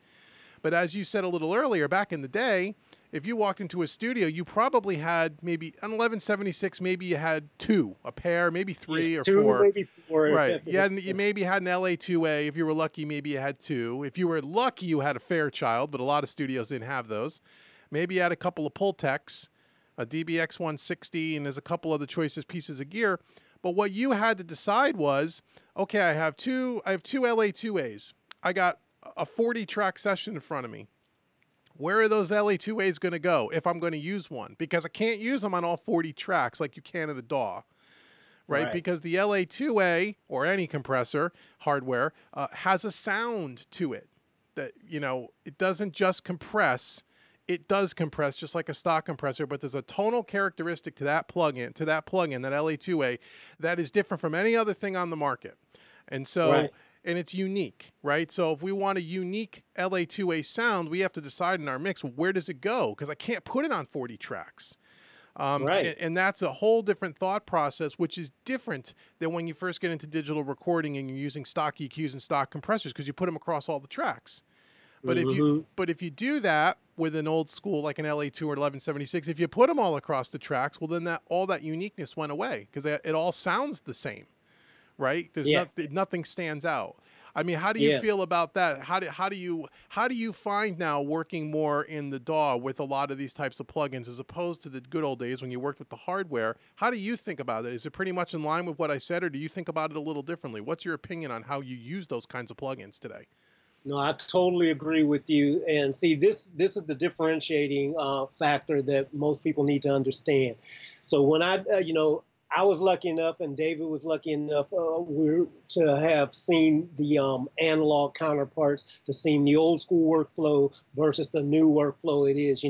S1: But as you said a little earlier, back in the day, if you walked into a studio, you probably had maybe an 1176, maybe you had two, a pair, maybe
S2: Yeah,
S1: three or
S2: two,
S1: four.
S2: maybe four.
S1: Right.
S2: If it's,
S1: You maybe had an LA2A. If you were lucky, maybe you had two. If you were lucky, you had a Fairchild, but a lot of studios didn't have those. Maybe you had a couple of Pultecs, a DBX 160, and there's a couple other choices pieces of gear. But what you had to decide was, okay, I have two LA2As. I got a 40 track session in front of me. Where are those LA2As going to go if I'm going to use one? Because I can't use them on all 40 tracks like you can at a DAW, right?
S2: right.
S1: Because the LA2A or any compressor hardware has a sound to it that, it doesn't just compress. It does compress just like a stock compressor, but there's a tonal characteristic to that plugin, that LA2A, that is different from any other thing on the market. And so,
S2: Right.
S1: and it's unique, right? So if we want a unique LA2A sound, we have to decide in our mix, where does it go? Because I can't put it on 40 tracks.
S2: Right.
S1: And that's a whole different thought process, which is different than when you first get into digital recording and you're using stock EQs and stock compressors because you put them across all the tracks. But
S2: Hmm.
S1: if you do that with an old school like an LA2 or 1176, if you put them all across the tracks, well then all that uniqueness went away because it all sounds the same, right?
S2: Yeah.
S1: Nothing stands out. I mean, how do you
S2: Yeah.
S1: feel about that? How do you find now working more in the DAW with a lot of these types of plugins as opposed to the good old days when you worked with the hardware? How do you think about it? Is it pretty much in line with what I said, or do you think about it a little differently? What's your opinion on how you use those kinds of plugins today?
S2: No, I totally agree with you. And see, this is the differentiating factor that most people need to understand. So when I was lucky enough, and David was lucky enough, to have seen the analog counterparts, to seen the old school workflow versus the new workflow it is.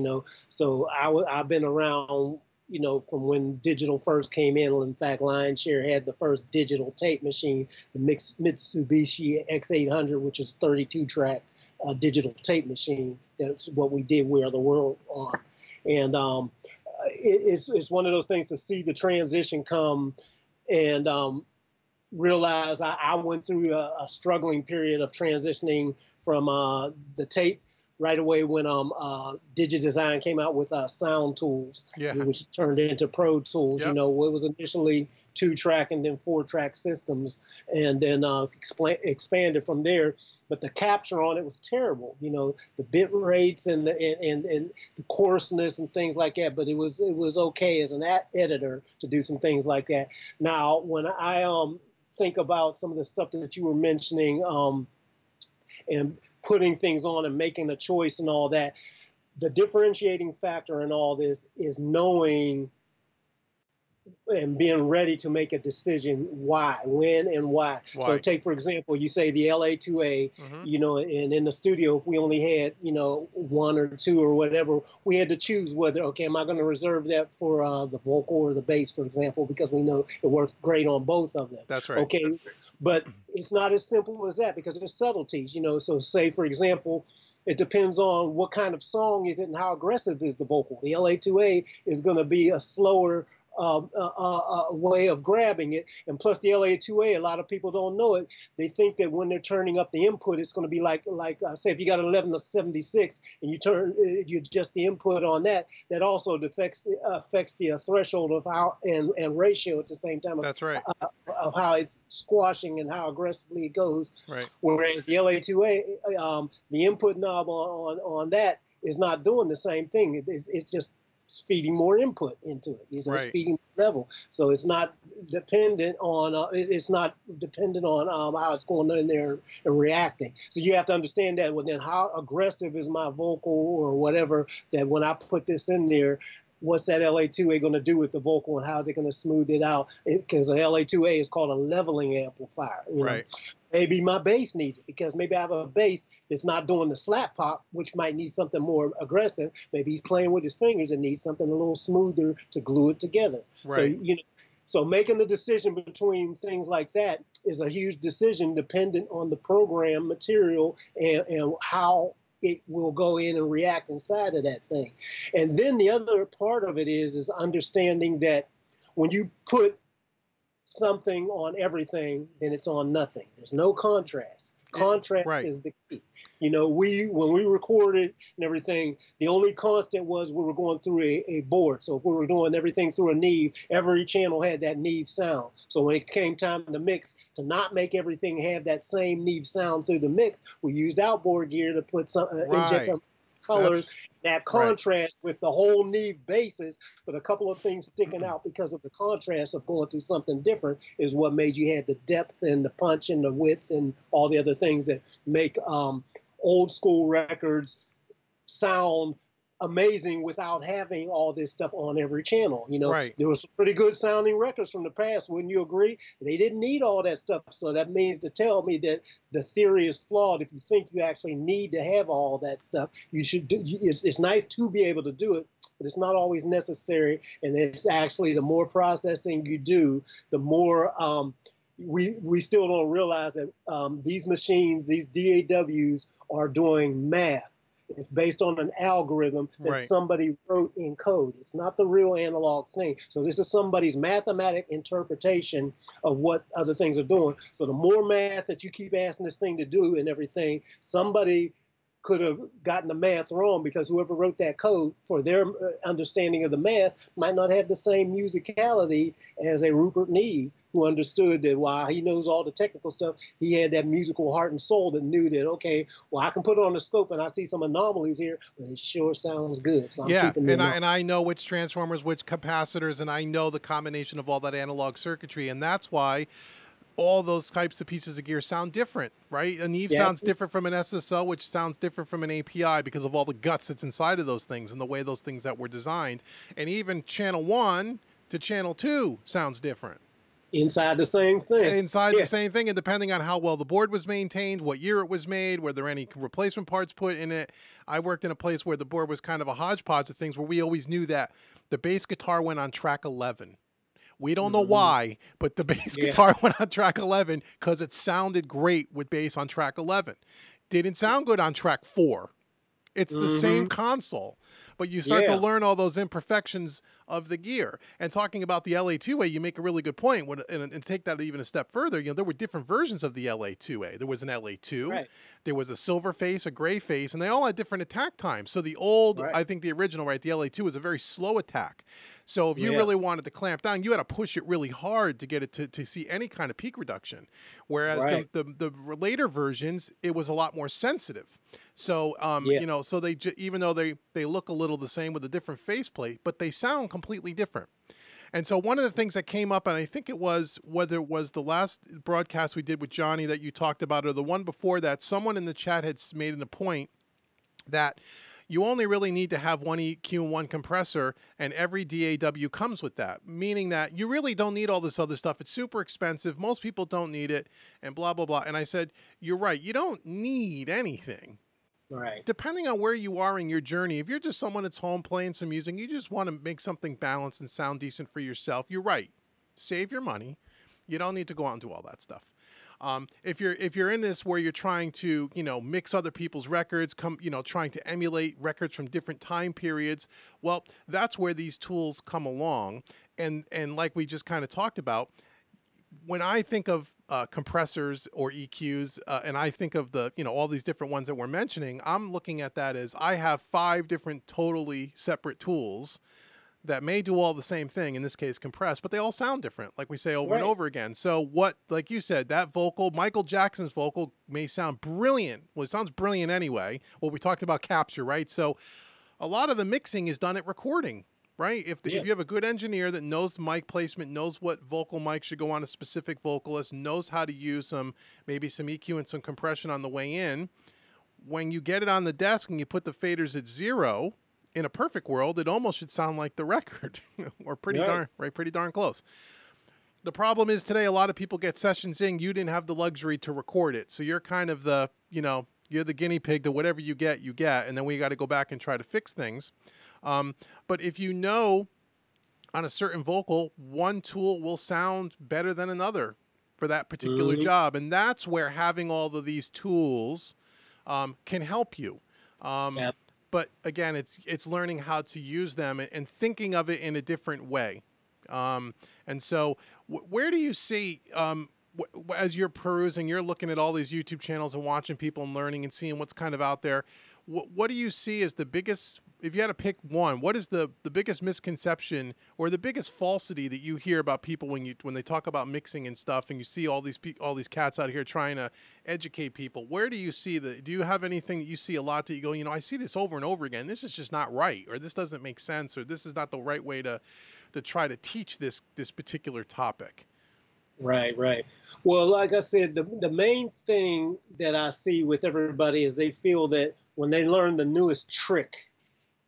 S2: So I've been around, from when digital first came in. In fact, Lionshare had the first digital tape machine, the Mitsubishi X800, which is 32 track digital tape machine. That's what we did Wear the World on. And it's one of those things to see the transition come and realize I went through a struggling period of transitioning from the tape right away when DigiDesign came out with Sound Tools,
S1: Yeah.
S2: which turned into Pro Tools.
S1: Yep.
S2: It was initially 2-track and then 4-track systems, and then expanded from there. But the capture on it was terrible. The bit rates and the coarseness and things like that. But it was okay as an editor to do some things like that. Now, when I think about some of the stuff that you were mentioning, and putting things on and making a choice and all that, the differentiating factor in all this is knowing and being ready to make a decision why, when, and why. So take, for example, you say the LA2A, and in the studio, if we only had, one or two or whatever, we had to choose whether, okay, am I going to reserve that for the vocal or the bass, for example, because we know it works great on both of them.
S1: That's right.
S2: Okay, but it's not as simple as that because there's subtleties, So say, for example, it depends on what kind of song is it and how aggressive is the vocal. The LA2A is going to be a slower way of grabbing it. And plus the LA2A, a lot of people don't know it. They think that when they're turning up the input, it's going to be like say if you got an 11 to 76 and you adjust the input on that, that also affects the threshold of how and ratio at the same time.
S1: That's right.
S2: Of how it's squashing and how aggressively it goes.
S1: Right.
S2: Whereas the LA2A, the input knob on that is not doing the same thing. It's just feeding more input into it. It's just feeding level. So it's not dependent on how it's going in there and reacting. So you have to understand that. Well, then how aggressive is my vocal or whatever, that when I put this in there, what's that LA2A going to do with the vocal and how is it going to smooth it out? Because an LA2A is called a leveling amplifier. You know? Maybe my bass needs it because maybe I have a bass that's not doing the slap pop, which might need something more aggressive. Maybe he's playing with his fingers and needs something a little smoother to glue it together. So, so making the decision between things like that is a huge decision dependent on the program material and how it will go in and react inside of that thing. And then the other part of it is understanding that when you put something on everything, then it's on nothing. There's no contrast. Contrast is the key. You know, when we recorded and everything, the only constant was we were going through a board. So if we were doing everything through a Neve, every channel had that Neve sound. So when it came time to mix, to not make everything have that same Neve sound through the mix, we used outboard gear to put some inject colors, that contrast with the whole Neve basis, but a couple of things sticking out because of the contrast of going through something different is what made you have the depth and the punch and the width and all the other things that make old school records sound amazing without having all this stuff on every channel. You know, there was some pretty good sounding records from the past. Wouldn't you agree? They didn't need all that stuff. So that means to tell me that the theory is flawed. If you think you actually need to have all that stuff, you should do. It's nice to be able to do it, but it's not always necessary. And it's actually the more processing you do, the more we still don't realize that these machines, these DAWs, are doing math. It's based on an algorithm that somebody wrote in code. It's not the real analog thing. So this is somebody's mathematic interpretation of what other things are doing. So the more math that you keep asking this thing to do and everything, somebody could have gotten the math wrong because whoever wrote that code for their understanding of the math might not have the same musicality as a Rupert Neve, who understood that while he knows all the technical stuff, he had that musical heart and soul that knew that, okay, well, I can put it on the scope and I see some anomalies here, but it sure sounds good. So I'm keeping it
S1: and I know which transformers, which capacitors, and I know the combination of all that analog circuitry, and that's why all those types of pieces of gear sound different, right? A Neve sounds different from an SSL, which sounds different from an API because of all the guts that's inside of those things and the way those things that were designed. And even channel 1 to channel 2 sounds different.
S2: Inside the same thing.
S1: Inside the same thing, and depending on how well the board was maintained, what year it was made, were there any replacement parts put in it. I worked in a place where the board was kind of a hodgepodge of things where we always knew that the bass guitar went on track 11. We don't know why, but the bass guitar went on track 11 because it sounded great with bass on track 11. Didn't sound good on track 4. It's the same console, but you start to learn all those imperfections of the gear. And talking about the LA2A, you make a really good point. And take that even a step further, you know, there were different versions of the LA2A. There was an LA2, there was a silver face, a gray face, and they all had different attack times. So the old, I think the original, the LA2 was a very slow attack. So if you really wanted to clamp down, you had to push it really hard to get it to see any kind of peak reduction. Whereas the later versions, it was a lot more sensitive. So, you know, so even though they look a little the same with a different faceplate, but they sound completely different. And so one of the things that came up, and I think it was, whether it was the last broadcast we did with Johnny that you talked about, or the one before that, someone in the chat had made a point that you only really need to have one EQ and one compressor, and every DAW comes with that, meaning that you really don't need all this other stuff. It's super expensive. Most people don't need it, and blah, blah, blah. And I said, you're right. You don't need anything.
S2: Right.
S1: Depending on where you are in your journey, if you're just someone that's home playing some music, you just want to make something balanced and sound decent for yourself, you're right. Save your money. You don't need to go out and do all that stuff. If you're in this where you're trying to, you know, mix other people's records, trying to emulate records from different time periods, well, that's where these tools come along. and like we just kind of talked about, when I think of compressors or EQs, and I think of the, all these different ones that we're mentioning, I'm looking at that as I have 5 different totally separate tools that may do all the same thing, in this case compress, but they all sound different, like we say over and
S2: Right.
S1: over again. So what, like you said, that vocal, Michael Jackson's vocal may sound brilliant. Well, it sounds brilliant anyway. Well, we talked about capture, right? So a lot of the mixing is done at recording, right? If you have a good engineer that knows mic placement, knows what vocal mic should go on a specific vocalist, knows how to use maybe some EQ and some compression on the way in, when you get it on the desk and you put the faders at 0, in a perfect world, it almost should sound like the record or pretty darn close. The problem is today, a lot of people get sessions in, you didn't have the luxury to record it. So you're kind of the, you're the guinea pig to whatever you get, and then we got to go back and try to fix things. But if you know on a certain vocal, one tool will sound better than another for that particular job. And that's where having all of these tools can help you.
S2: Yep.
S1: But again, it's learning how to use them and thinking of it in a different way. And so where do you see, as you're perusing, you're looking at all these YouTube channels and watching people and learning and seeing what's kind of out there, what do you see as the biggest, if you had to pick one, what is the biggest misconception or the biggest falsity that you hear about people when they talk about mixing and stuff, and you see all these cats out here trying to educate people? Where do you see do you have anything that you see a lot that you go, I see this over and over again, this is just not right, or this doesn't make sense, or this is not the right way to try to teach this particular topic?
S2: Right, right. Well, like I said, the main thing that I see with everybody is they feel that when they learn the newest trick,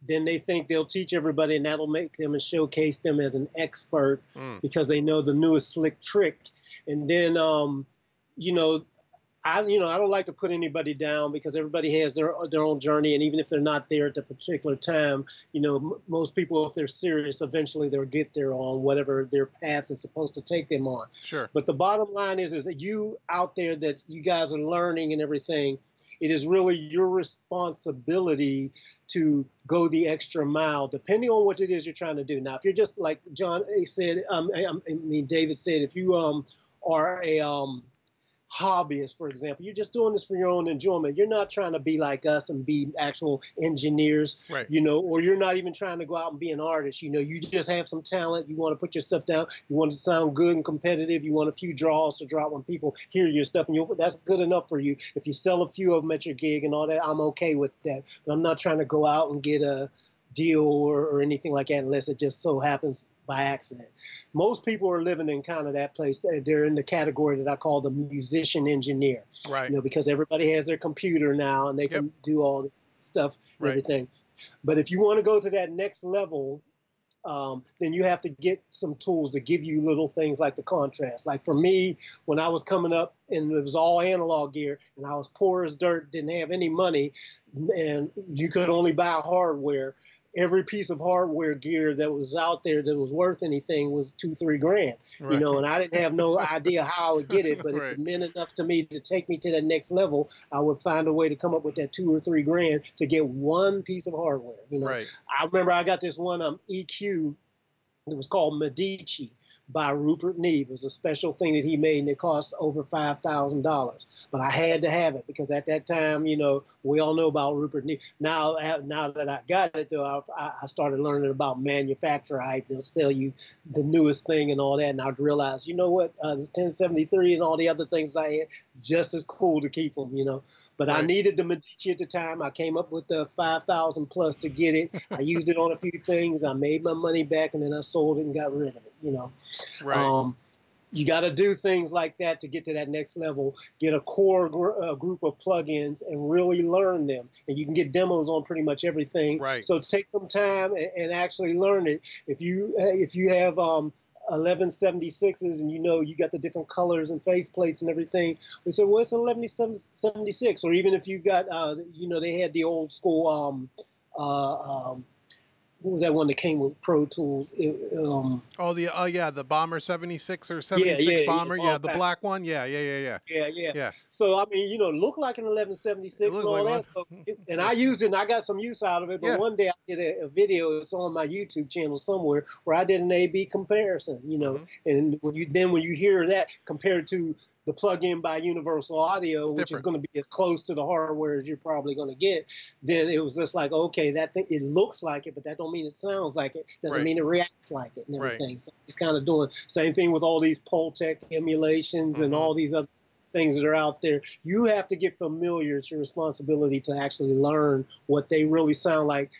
S2: then they think they'll teach everybody, and that'll make them and showcase them as an expert because they know the newest slick trick. And then, I don't like to put anybody down because everybody has their own journey, and even if they're not there at the particular time, most people, if they're serious, eventually they'll get there on whatever their path is supposed to take them on.
S1: Sure.
S2: But the bottom line is that you out there, that you guys are learning and everything, it is really your responsibility to go the extra mile, depending on what it is you're trying to do. Now, if you're just like David said, if you are a hobbyist, for example, you're just doing this for your own enjoyment. You're not trying to be like us and be actual engineers,
S1: right?
S2: Or you're not even trying to go out and be an artist. You just have some talent. You want to put your stuff down. You want to sound good and competitive. You want a few draws to drop when people hear your stuff, and that's good enough for you. If you sell a few of them at your gig and all that, I'm okay with that. But I'm not trying to go out and get a deal or anything like that unless it just so happens by accident. Most people are living in kind of that place. They're in the category that I call the musician engineer,
S1: right?
S2: Because everybody has their computer now and they can do all this stuff and everything. But if you want to go to that next level, then you have to get some tools to give you little things like the contrast. Like for me, when I was coming up and it was all analog gear and I was poor as dirt, didn't have any money, and you could only buy hardware. Every piece of hardware gear that was out there that was worth anything was $2-3 grand, and I didn't have no idea how I would get it, but if it meant enough to me to take me to that next level, I would find a way to come up with that $2 or $3 grand to get one piece of hardware. I remember I got this one EQ. It was called Medici by Rupert Neve. It was a special thing that he made, and it cost over $5,000. But I had to have it because at that time, we all know about Rupert Neve. Now that I got it, though, I started learning about manufacturer hype. They'll sell you the newest thing and all that, and I'd realize, this 1073 and all the other things I had, just as cool to keep them, But I needed the Medici at the time. I came up with the 5,000 plus to get it. I used it on a few things. I made my money back, and then I sold it and got rid of it,
S1: Right.
S2: You got to do things like that to get to that next level. Get a core group of plugins and really learn them. And you can get demos on pretty much everything.
S1: Right.
S2: So take some time and actually learn it. If you have 1176s and you got the different colors and faceplates and everything, we said, well, it's an 1176. Or even if you got they had the old school what was that one that came with Pro Tools?
S1: Oh, the yeah, the Bomber 76 or
S2: Yeah,
S1: 76
S2: yeah, yeah,
S1: Bomber. Yeah,
S2: ball
S1: the
S2: pack.
S1: black one. Yeah, yeah, yeah, yeah.
S2: Yeah, yeah.
S1: Yeah.
S2: So I mean, it looked like an
S1: It
S2: 1176 and
S1: looks like
S2: all
S1: one.
S2: that. So, and I used it, and I got some use out of it. But
S1: Yeah.
S2: one day I did a video. It's on my YouTube channel somewhere where I did an A/B comparison.
S1: Hmm.
S2: And when you hear that compared to the plug-in by Universal Audio,
S1: It's
S2: which is
S1: different.
S2: going to be as close to the hardware as you're probably going to get, then it was just like, okay, that thing, it looks like it, but that don't mean it sounds like it. Doesn't
S1: Right.
S2: mean it reacts like it and
S1: Right.
S2: everything. So it's kind of doing same thing with all these Pultec emulations and
S1: Hmm.
S2: all these other things that are out there. You have to get familiar. It's your responsibility to actually learn what they really sound like,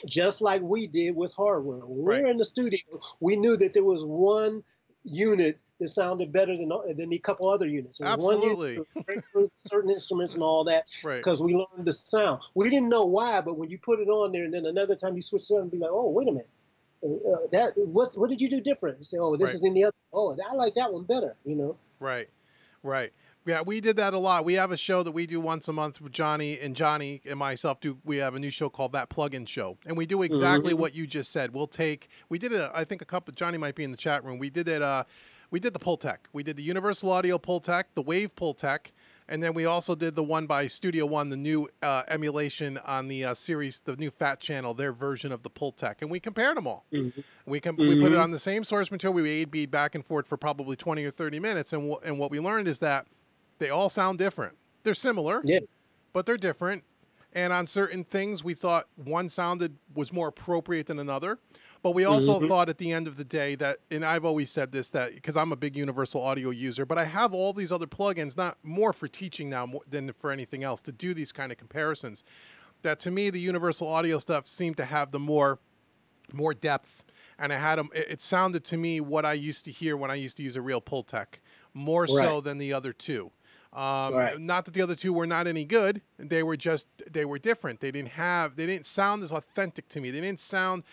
S2: just like we did with hardware. When we
S1: Right.
S2: were in the studio, we knew that there was one unit that sounded better than a couple other units. There was one unit
S1: Absolutely.
S2: that was great for certain instruments and all that
S1: Right.
S2: because we learned the sound. We didn't know why, but when you put it on there and then another time you switch it up and be like, oh, wait a minute. What did you do different? You say, oh, this
S1: Right.
S2: is in the other. Oh, I like that one better.
S1: Right. Right. Yeah, we did that a lot. We have a show that we do once a month with Johnny and myself do. We have a new show called That Plug-in Show, and we do exactly
S2: Mm-hmm.
S1: what you just said. We did it. I think a couple. Johnny might be in the chat room. We did it. We did the Pultec. We did the Universal Audio Pultec, the Wave Pultec, and then we also did the one by Studio One, the new emulation on the series, the new Fat Channel, their version of the Pultec, and we compared them all.
S2: Mm-hmm.
S1: We put it
S2: Mm-hmm.
S1: on the same source material. We A/B back and forth for probably 20 or 30 minutes, and what we learned is that they all sound different. They're similar,
S2: Yeah.
S1: but they're different. And on certain things, we thought one was more appropriate than another. But we also
S2: Mm-hmm.
S1: thought at the end of the day that, and I've always said this, that because I'm a big Universal Audio user, but I have all these other plugins, not more for teaching now than for anything else, to do these kind of comparisons. That to me, the Universal Audio stuff seemed to have the more depth, and it sounded to me what I used to hear when I used to use a real Pultec, more so
S2: Right.
S1: than the other two.
S2: Right.
S1: Not that the other two were not any good. They were different. They didn't sound as authentic to me. They didn't sound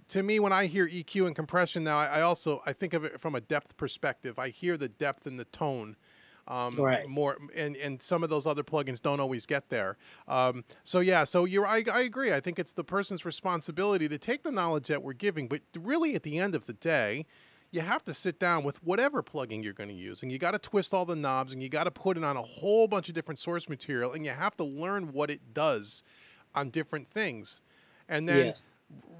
S1: to me when I hear EQ and compression now. I think of it from a depth perspective. I hear the depth and the tone.
S2: Right.
S1: More and some of those other plugins don't always get there. I agree. I think it's the person's responsibility to take the knowledge that we're giving, but really at the end of the day, you have to sit down with whatever plugin you're going to use, and you got to twist all the knobs, and you got to put it on a whole bunch of different source material, and you have to learn what it does on different things. And then
S2: Yes.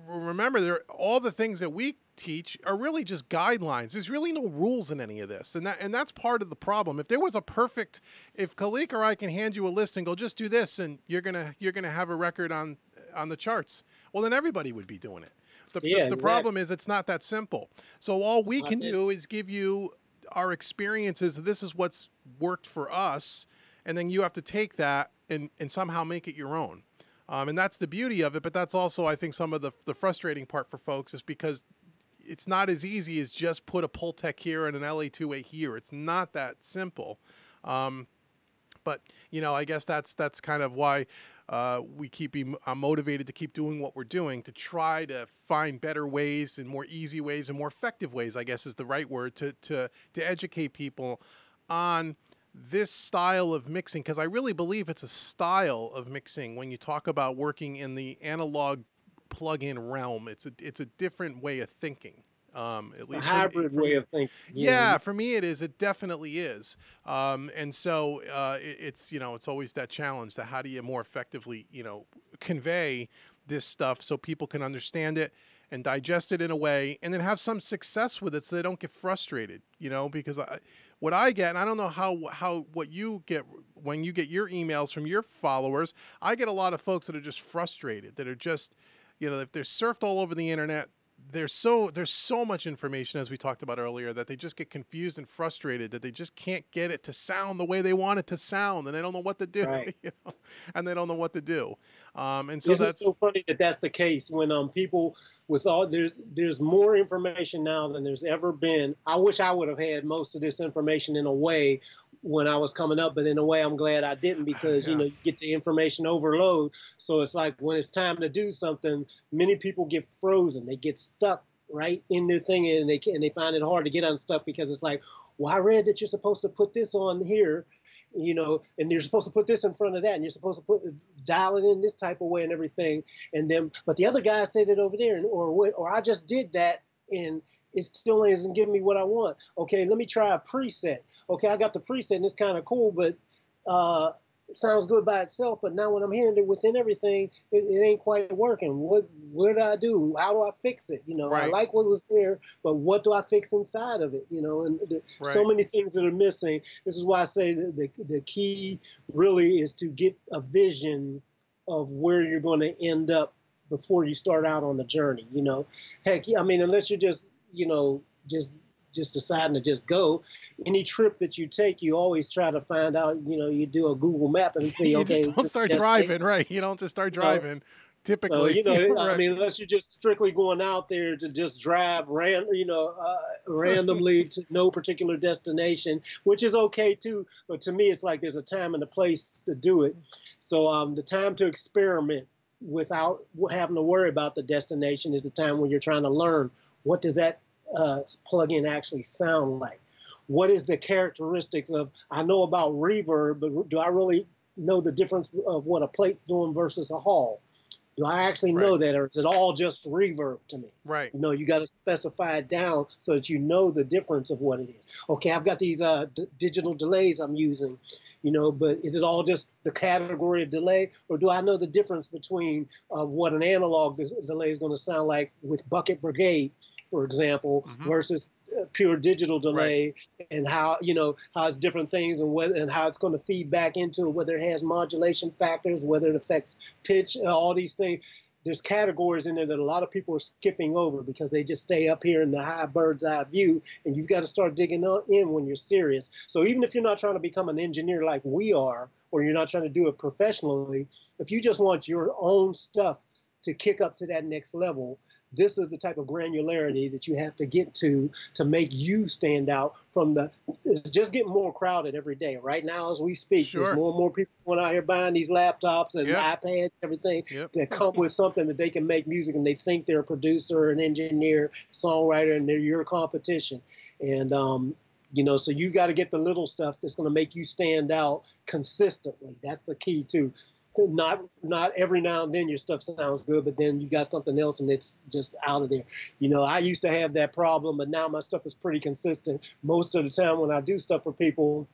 S1: remember, all the things that we teach are really just guidelines. There's really no rules in any of this, and that's part of the problem. If Khaliq or I can hand you a list and go, just do this, and you're gonna have a record on the charts, well, then everybody would be doing it. The
S2: Exactly.
S1: problem is it's not that simple. So all we
S2: Not
S1: can
S2: it.
S1: do is give you our experiences. This is what's worked for us, and then you have to take that and somehow make it your own. And that's the beauty of it. But that's also, I think, some of the frustrating part for folks is because it's not as easy as just put a Pultec here and an LA2A here. It's not that simple. But I guess that's kind of why we keep motivated to keep doing what we're doing, to try to find better ways and more easy ways and more effective ways, I guess is the right word, to educate people on this style of mixing, because I really believe it's a style of mixing. When you talk about working in the analog plug-in realm, it's a different way of thinking. At least
S2: A hybrid way of thinking.
S1: Yeah, for me it is. It definitely is. And so it's always that challenge, that how do you more effectively convey this stuff so people can understand it and digest it in a way, and then have some success with it, so they don't get frustrated. Because what I get, and I don't know what you get when you get your emails from your followers, I get a lot of folks that are just frustrated, that are just, if they're surfed all over the internet. There's so much information, as we talked about earlier, that they just get confused and frustrated, that they just can't get it to sound the way they want it to sound, and they don't know what to do.
S2: Right.
S1: And they don't know what to do. And so
S2: It's so funny that that's the case when people there's more information now than there's ever been. I wish I would have had most of this information in a way when I was coming up, but in a way I'm glad I didn't, because
S1: Yeah.
S2: you get the information overload. So it's like when it's time to do something, many people get frozen. They get stuck right in their thing, and they find it hard to get unstuck, because it's like, well, I read that you're supposed to put this on here, and you're supposed to put this in front of that, and you're supposed to dial it in this type of way and everything. And then, but the other guy said it over there, and or I just did that, and it still isn't giving me what I want. Okay, let me try a preset. Okay, I got the preset, and it's kind of cool, but it sounds good by itself. But now when I'm hearing it within everything, it ain't quite working. What do I do? How do I fix it? You know, I
S1: Right.
S2: like what was there, but what do I fix inside of it? You know, and so
S1: Right.
S2: many things that are missing. This is why I say the key really is to get a vision of where you're going to end up before you start out on the journey. You know, heck, I mean, unless you're just, you know, just deciding to just go, any trip that you take, you always try to find out, you know, you do a Google map and see,
S1: You just
S2: okay,
S1: don't start driving, right? You don't just start
S2: know,
S1: driving.
S2: so,
S1: Typically,
S2: you know, I
S1: right.
S2: mean, unless you're just strictly going out there to just drive randomly to no particular destination, which is okay too. But to me, it's like there's a time and a place to do it. So the time to experiment without having to worry about the destination is the time when you're trying to learn what does that plugin actually sound like. What is the characteristics of? I know about reverb, but do I really know the difference of what a plate's doing versus a hall? Do I actually
S1: Right.
S2: know that, or is it all just reverb to me?
S1: Right.
S2: You know, you got to specify it down so that you know the difference of what it is. Okay, I've got these digital delays I'm using, you know, but is it all just the category of delay, or do I know the difference between what an analog delay is going to sound like with Bucket Brigade, for example,
S1: Mm-hmm.
S2: versus pure digital delay,
S1: Right.
S2: and how, you know, how it's different things, and whether and how it's going to feed back into it, whether it has modulation factors, whether it affects pitch, all these things. There's categories in there that a lot of people are skipping over because they just stay up here in the high bird's eye view, and you've got to start digging in when you're serious. So even if you're not trying to become an engineer like we are, or you're not trying to do it professionally, if you just want your own stuff to kick up to that next level, this is the type of granularity that you have to get to make you stand out from the. It's just getting more crowded every day. Right now, as we speak, there's
S1: Sure.
S2: more and more people going out here buying these laptops and
S1: Yep.
S2: iPads, everything
S1: Yep.
S2: that come with something that they can make music, and they think they're a producer, an engineer, songwriter, and they're your competition. And you know, so you got to get the little stuff that's going to make you stand out consistently. That's the key too. Not every now and then your stuff sounds good, but then you got something else and it's just out of there. You know, I used to have that problem, but now my stuff is pretty consistent. Most of the time when I do stuff for people,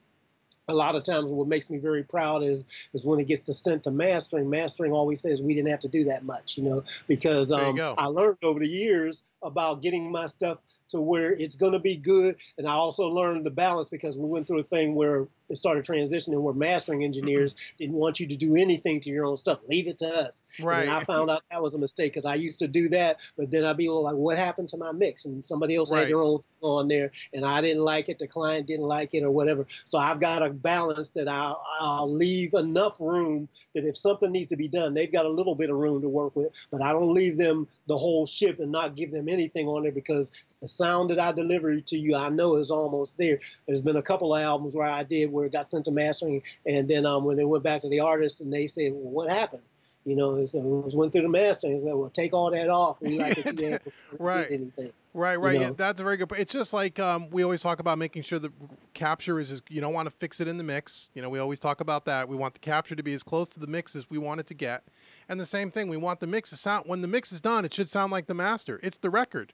S2: a lot of times what makes me very proud is when it gets to sent to mastering. Mastering always says we didn't have to do that much, you know, because
S1: There you go.
S2: I learned over the years about getting my stuff to where it's going to be good. And I also learned the balance because we went through a thing where it started transitioning where mastering engineers didn't want you to do anything to your own stuff. Leave it to us. And then I
S1: Right.
S2: found out that was a mistake because I used to do that, but then I'd be like, what happened to my mix? And somebody else had
S1: Right.
S2: their own thing on there and I didn't like it. The client didn't like it or whatever. So I've got a balance that I'll leave enough room that if something needs to be done, they've got a little bit of room to work with, but I don't leave them the whole ship and not give them anything on there because the sound that I deliver to you, I know is almost there. There's been a couple of albums where I did where it got sent to mastering, and then when they went back to the artist and they said, well, "What happened?" You know, it went through the mastering. He said, "Well, take all that off. We like it too before we
S1: Right.
S2: did anything."
S1: Right,
S2: You
S1: right. Yeah,
S2: know,
S1: that's a very good point. It's just like we always talk about making sure the capture is, you don't want to fix it in the mix. You know, we always talk about that. We want the capture to be as close to the mix as we want it to get. And the same thing, we want the mix to sound, when the mix is done, it should sound like the master. It's the record,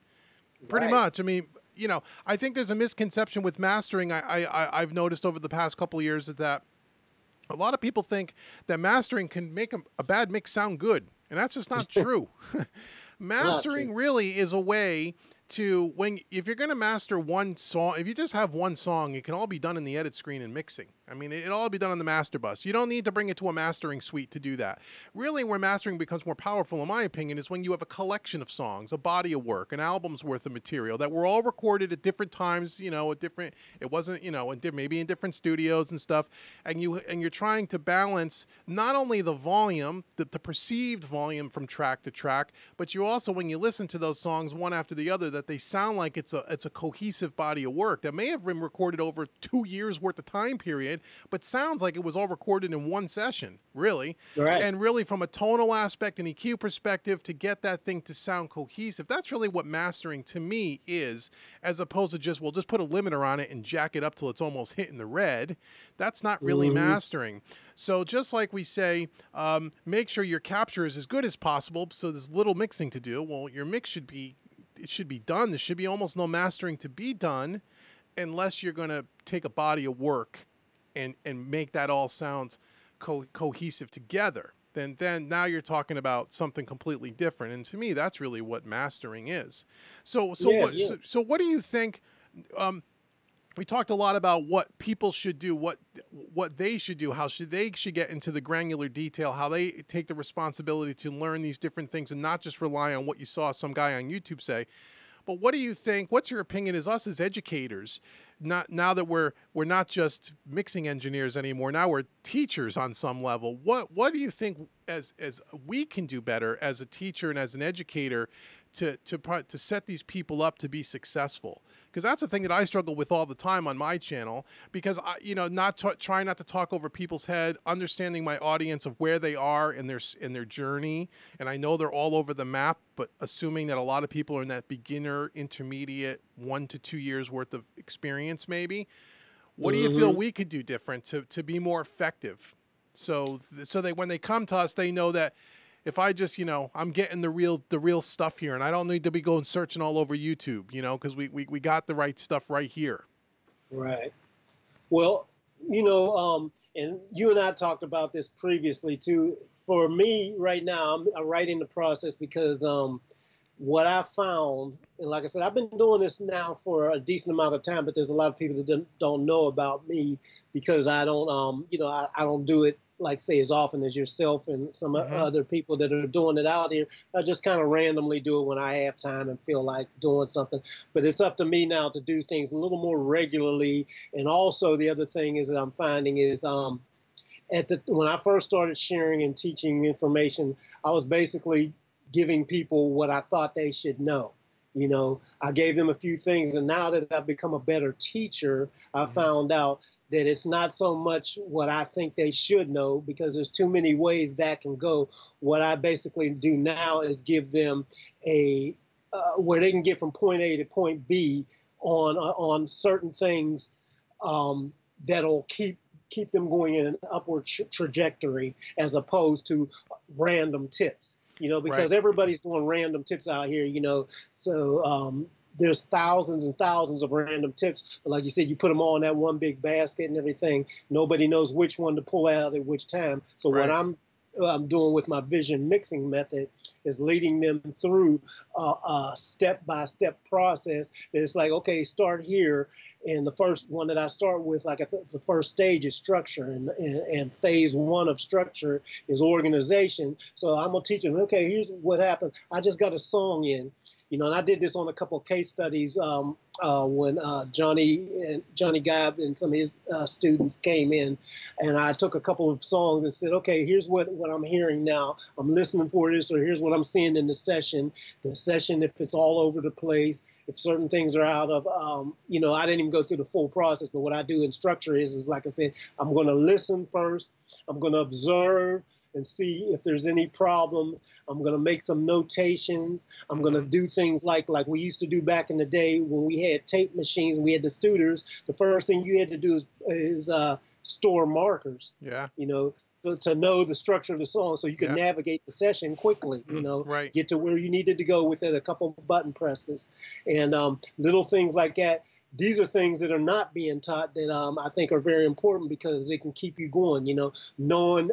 S1: pretty
S2: right?
S1: much. I mean, you know, I think there's a misconception with mastering. I've noticed over the past couple of years that a lot of people think that mastering can make a bad mix sound good, and that's just not true.
S2: Not true.
S1: Mastering really is a way to, if you're going to master one song, if you just have one song, it can all be done in the edit screen and mixing. I mean, it'll all be done on the master bus. You don't need to bring it to a mastering suite to do that. Really, where mastering becomes more powerful, in my opinion, is when you have a collection of songs, a body of work, an album's worth of material that were all recorded at different times, you know, it wasn't, you know, maybe in different studios and stuff, and you're trying to balance not only the volume, the perceived volume from track to track, but you also, when you listen to those songs one after the other, that they sound like it's a cohesive body of work that may have been recorded over 2 years worth of time period, but sounds like it was all recorded in one session, really.
S2: Right.
S1: And really, from a tonal aspect and EQ perspective, to get that thing to sound cohesive, that's really what mastering to me is, as opposed to just, well, just put a limiter on it and jack it up till it's almost hitting the red. That's not really mastering. So just like we say, make sure your capture is as good as possible, so there's little mixing to do. Well, your mix should be, it should be done. There should be almost no mastering to be done unless you're going to take a body of work and make that all sound cohesive together. Then now you're talking about something completely different. And to me, that's really what mastering is. So what do you think? We talked a lot about what people should do, what they should do, how they should get into the granular detail, how they take the responsibility to learn these different things and not just rely on what you saw some guy on YouTube say. But what do you think? What's your opinion as us as educators? Now that we're not just mixing engineers anymore, now we're teachers on some level. What do you think as we can do better as a teacher and as an educator to set these people up to be successful? Because that's the thing that I struggle with all the time on my channel, because I, trying not to talk over people's head, understanding my audience of where they are in their journey. And I know they're all over the map, but assuming that a lot of people are in that beginner, intermediate, 1 to 2 years worth of experience, maybe. What do you feel we could do different to be more effective? So that when they come to us, they know that if I just, I'm getting the real stuff here, and I don't need to be going searching all over YouTube, because we got the right stuff right here.
S2: Right. Well, and you and I talked about this previously too. For me right now, I'm right in the process because what I found, and like I said, I've been doing this now for a decent amount of time, but there's a lot of people that don't know about me because I don't, I don't do it like say as often as yourself and some other people that are doing it out here. I just kind of randomly do it when I have time and feel like doing something. But it's up to me now to do things a little more regularly. And also the other thing is that I'm finding is when I first started sharing and teaching information, I was basically giving people what I thought they should know. I gave them a few things, and now that I've become a better teacher, I found out that it's not so much what I think they should know, because there's too many ways that can go. What I basically do now is give them a where they can get from point A to point B on certain things that'll keep them going in an upward trajectory, as opposed to random tips. Because everybody's doing random tips out here, so there's thousands and thousands of random tips. But like you said, you put them all in that one big basket and everything. Nobody knows which one to pull out at which time. So what I'm doing with my vision mixing method is leading them through a step-by-step process. It's like, okay, start here. And the first one that I start with, like the first stage is structure, and phase one of structure is organization. So I'm gonna teach them, okay, here's what happened. I just got a song in, and I did this on a couple of case studies when Johnny Gabb and some of his students came in, and I took a couple of songs and said, okay, here's what I'm hearing now. I'm listening for this, or here's what I'm seeing in the session. The session, if it's all over the place, if certain things are out of, I didn't even go through the full process, but what I do in structure is like I said, I'm going to listen first. I'm going to observe and see if there's any problems. I'm going to make some notations. I'm going to do things like we used to do back in the day when we had tape machines and we had the studers. The first thing you had to do is store markers. Yeah. So to know the structure of the song, so you can navigate the session quickly, get to where you needed to go within a couple button presses, and little things like that. These are things that are not being taught that I think are very important, because it can keep you going, knowing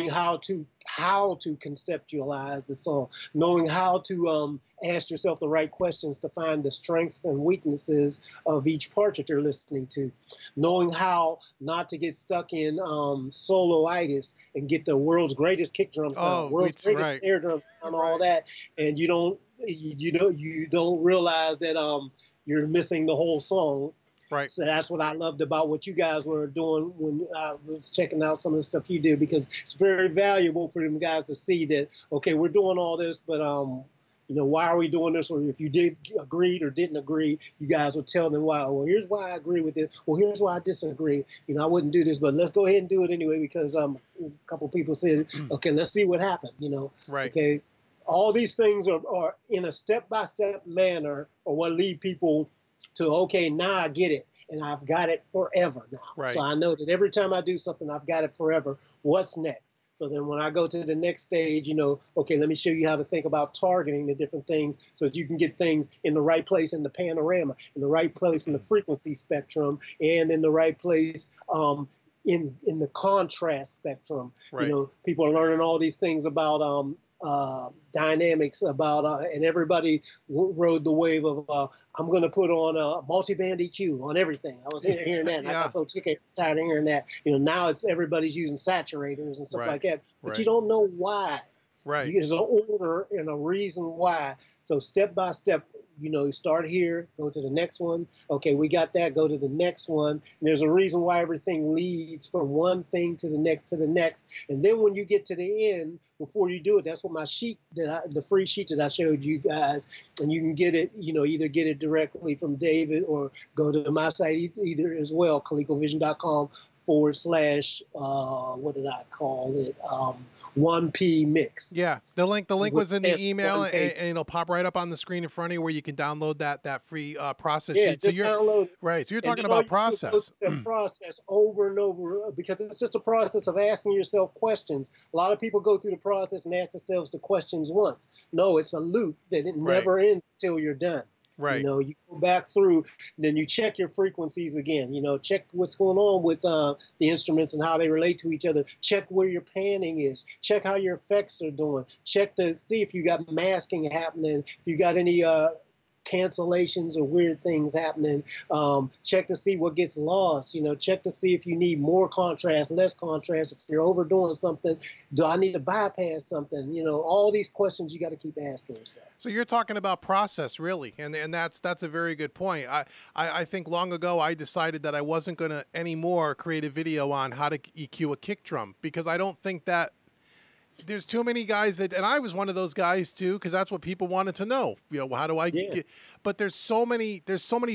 S2: how to conceptualize the song, knowing how to ask yourself the right questions to find the strengths and weaknesses of each part that you're listening to, knowing how not to get stuck in soloitis and get the world's greatest kick drum sound, world's greatest snare drum sound, all that, and you don't realize that you're missing the whole song. Right. So that's what I loved about what you guys were doing when I was checking out some of the stuff you did, because it's very valuable for them guys to see that, okay, we're doing all this, but why are we doing this? Or if you did agreed or didn't agree, you guys would tell them why. Well, here's why I agree with this. Well, here's why I disagree. I wouldn't do this, but let's go ahead and do it anyway because a couple people said, okay, let's see what happened.
S1: Right.
S2: Okay, all these things are in a step-by-step manner, or what lead people to, okay, now I get it, and I've got it forever now.
S1: Right.
S2: So I know that every time I do something, I've got it forever. What's next? So then when I go to the next stage, okay, let me show you how to think about targeting the different things so that you can get things in the right place in the panorama, in the right place in the frequency spectrum, and in the right place in the contrast spectrum.
S1: Right.
S2: People are learning all these things about dynamics, and everybody rode the wave of I'm going to put on a multi-band EQ on everything. I was hearing that, and I got so tired of hearing that. Now it's everybody's using saturators and stuff like that, but you don't know why.
S1: Right.
S2: There's an order and a reason why. So step by step, you start here, go to the next one. Okay, we got that. Go to the next one. And there's a reason why everything leads from one thing to the next to the next. And then when you get to the end, before you do it, that's what my sheet the free sheet that I showed you guys, and you can get it. Either get it directly from David or go to my site either as well, khaliqovision.com / what did I call it? 1P mix.
S1: Yeah, the link was in the email, and it'll pop right up on the screen in front of you where you can download that free process sheet.
S2: So download.
S1: Right. So you're talking about process.
S2: The process over and over, because it's just a process of asking yourself questions. A lot of people go through the process and ask themselves the questions once. No, it's a loop that it never ends until you're done.
S1: Right.
S2: You go back through, then you check your frequencies again. Check what's going on with the instruments and how they relate to each other. Check where your panning is. Check how your effects are doing. Check to see if you got masking happening. If you got any cancellations or weird things happening. Check to see what gets lost. Check to see if you need more contrast, less contrast. If you're overdoing something, do I need to bypass something? All these questions you got to keep asking yourself.
S1: So you're talking about process, really, and that's a very good point. I think long ago I decided that I wasn't going to anymore create a video on how to EQ a kick drum, because I don't think that there's too many guys and I was one of those guys too, because that's what people wanted to know. How do I get? But there's so many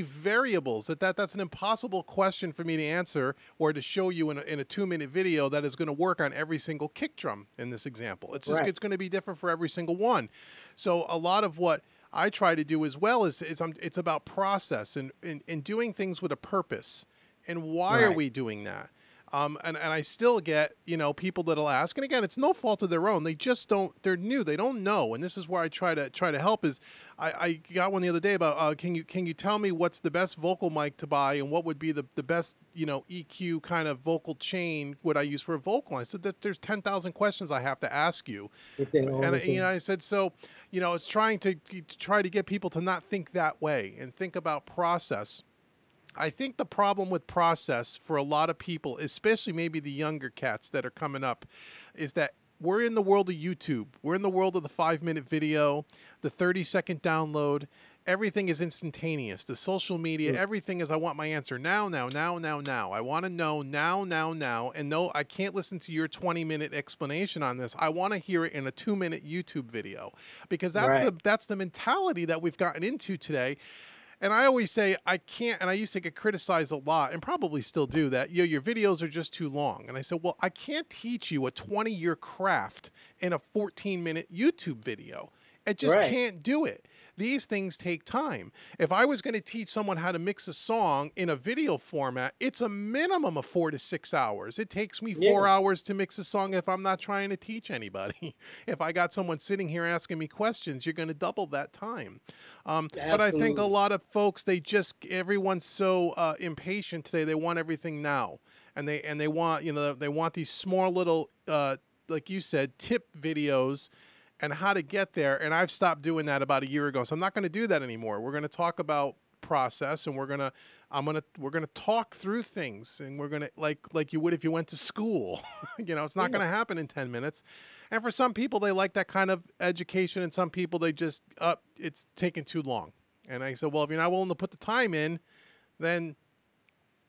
S1: variables that's an impossible question for me to answer or to show you in a 2-minute video that is going to work on every single kick drum in this example. It's just it's going to be different for every single one. So a lot of what I try to do as well is it's about process and doing things with a purpose. And why are we doing that? And I still get, people that'll ask, and again, it's no fault of their own. They just don't, they're new. They don't know. And this is where I try to help is I got one the other day about, can you tell me what's the best vocal mic to buy and what would be the best, EQ kind of vocal chain would I use for a vocal? I said that there's 10,000 questions I have to ask you. And I said, so, it's trying to get people to not think that way and think about process. I think the problem with process for a lot of people, especially maybe the younger cats that are coming up, is that we're in the world of YouTube. We're in the world of the 5-minute video, the 30-second download. Everything is instantaneous. The social media, everything is, I want my answer now. I want to know now. And no, I can't listen to your 20-minute explanation on this. I want to hear it in a 2-minute YouTube video, because that's the mentality that we've gotten into today. And I always say I can't, and I used to get criticized a lot, and probably still do, that your videos are just too long. And I said, well, I can't teach you a 20-year craft in a 14-minute YouTube video. I just can't do it. These things take time. If I was going to teach someone how to mix a song in a video format, it's a minimum of 4 to 6 hours. It takes me 4 hours to mix a song if I'm not trying to teach anybody. If I got someone sitting here asking me questions, you're going to double that time. But I think a lot of folks, everyone's so impatient today. They want everything now. And they want, they want these small little, like you said, tip videos and how to get there. And I've stopped doing that about a year ago. So I'm not going to do that anymore. We're going to talk about process, and we're going to talk through things, and we're going to like you would if you went to school. It's not going to happen in 10 minutes. And for some people, they like that kind of education, and some people, they just it's taking too long. And I said, well, if you're not willing to put the time in, then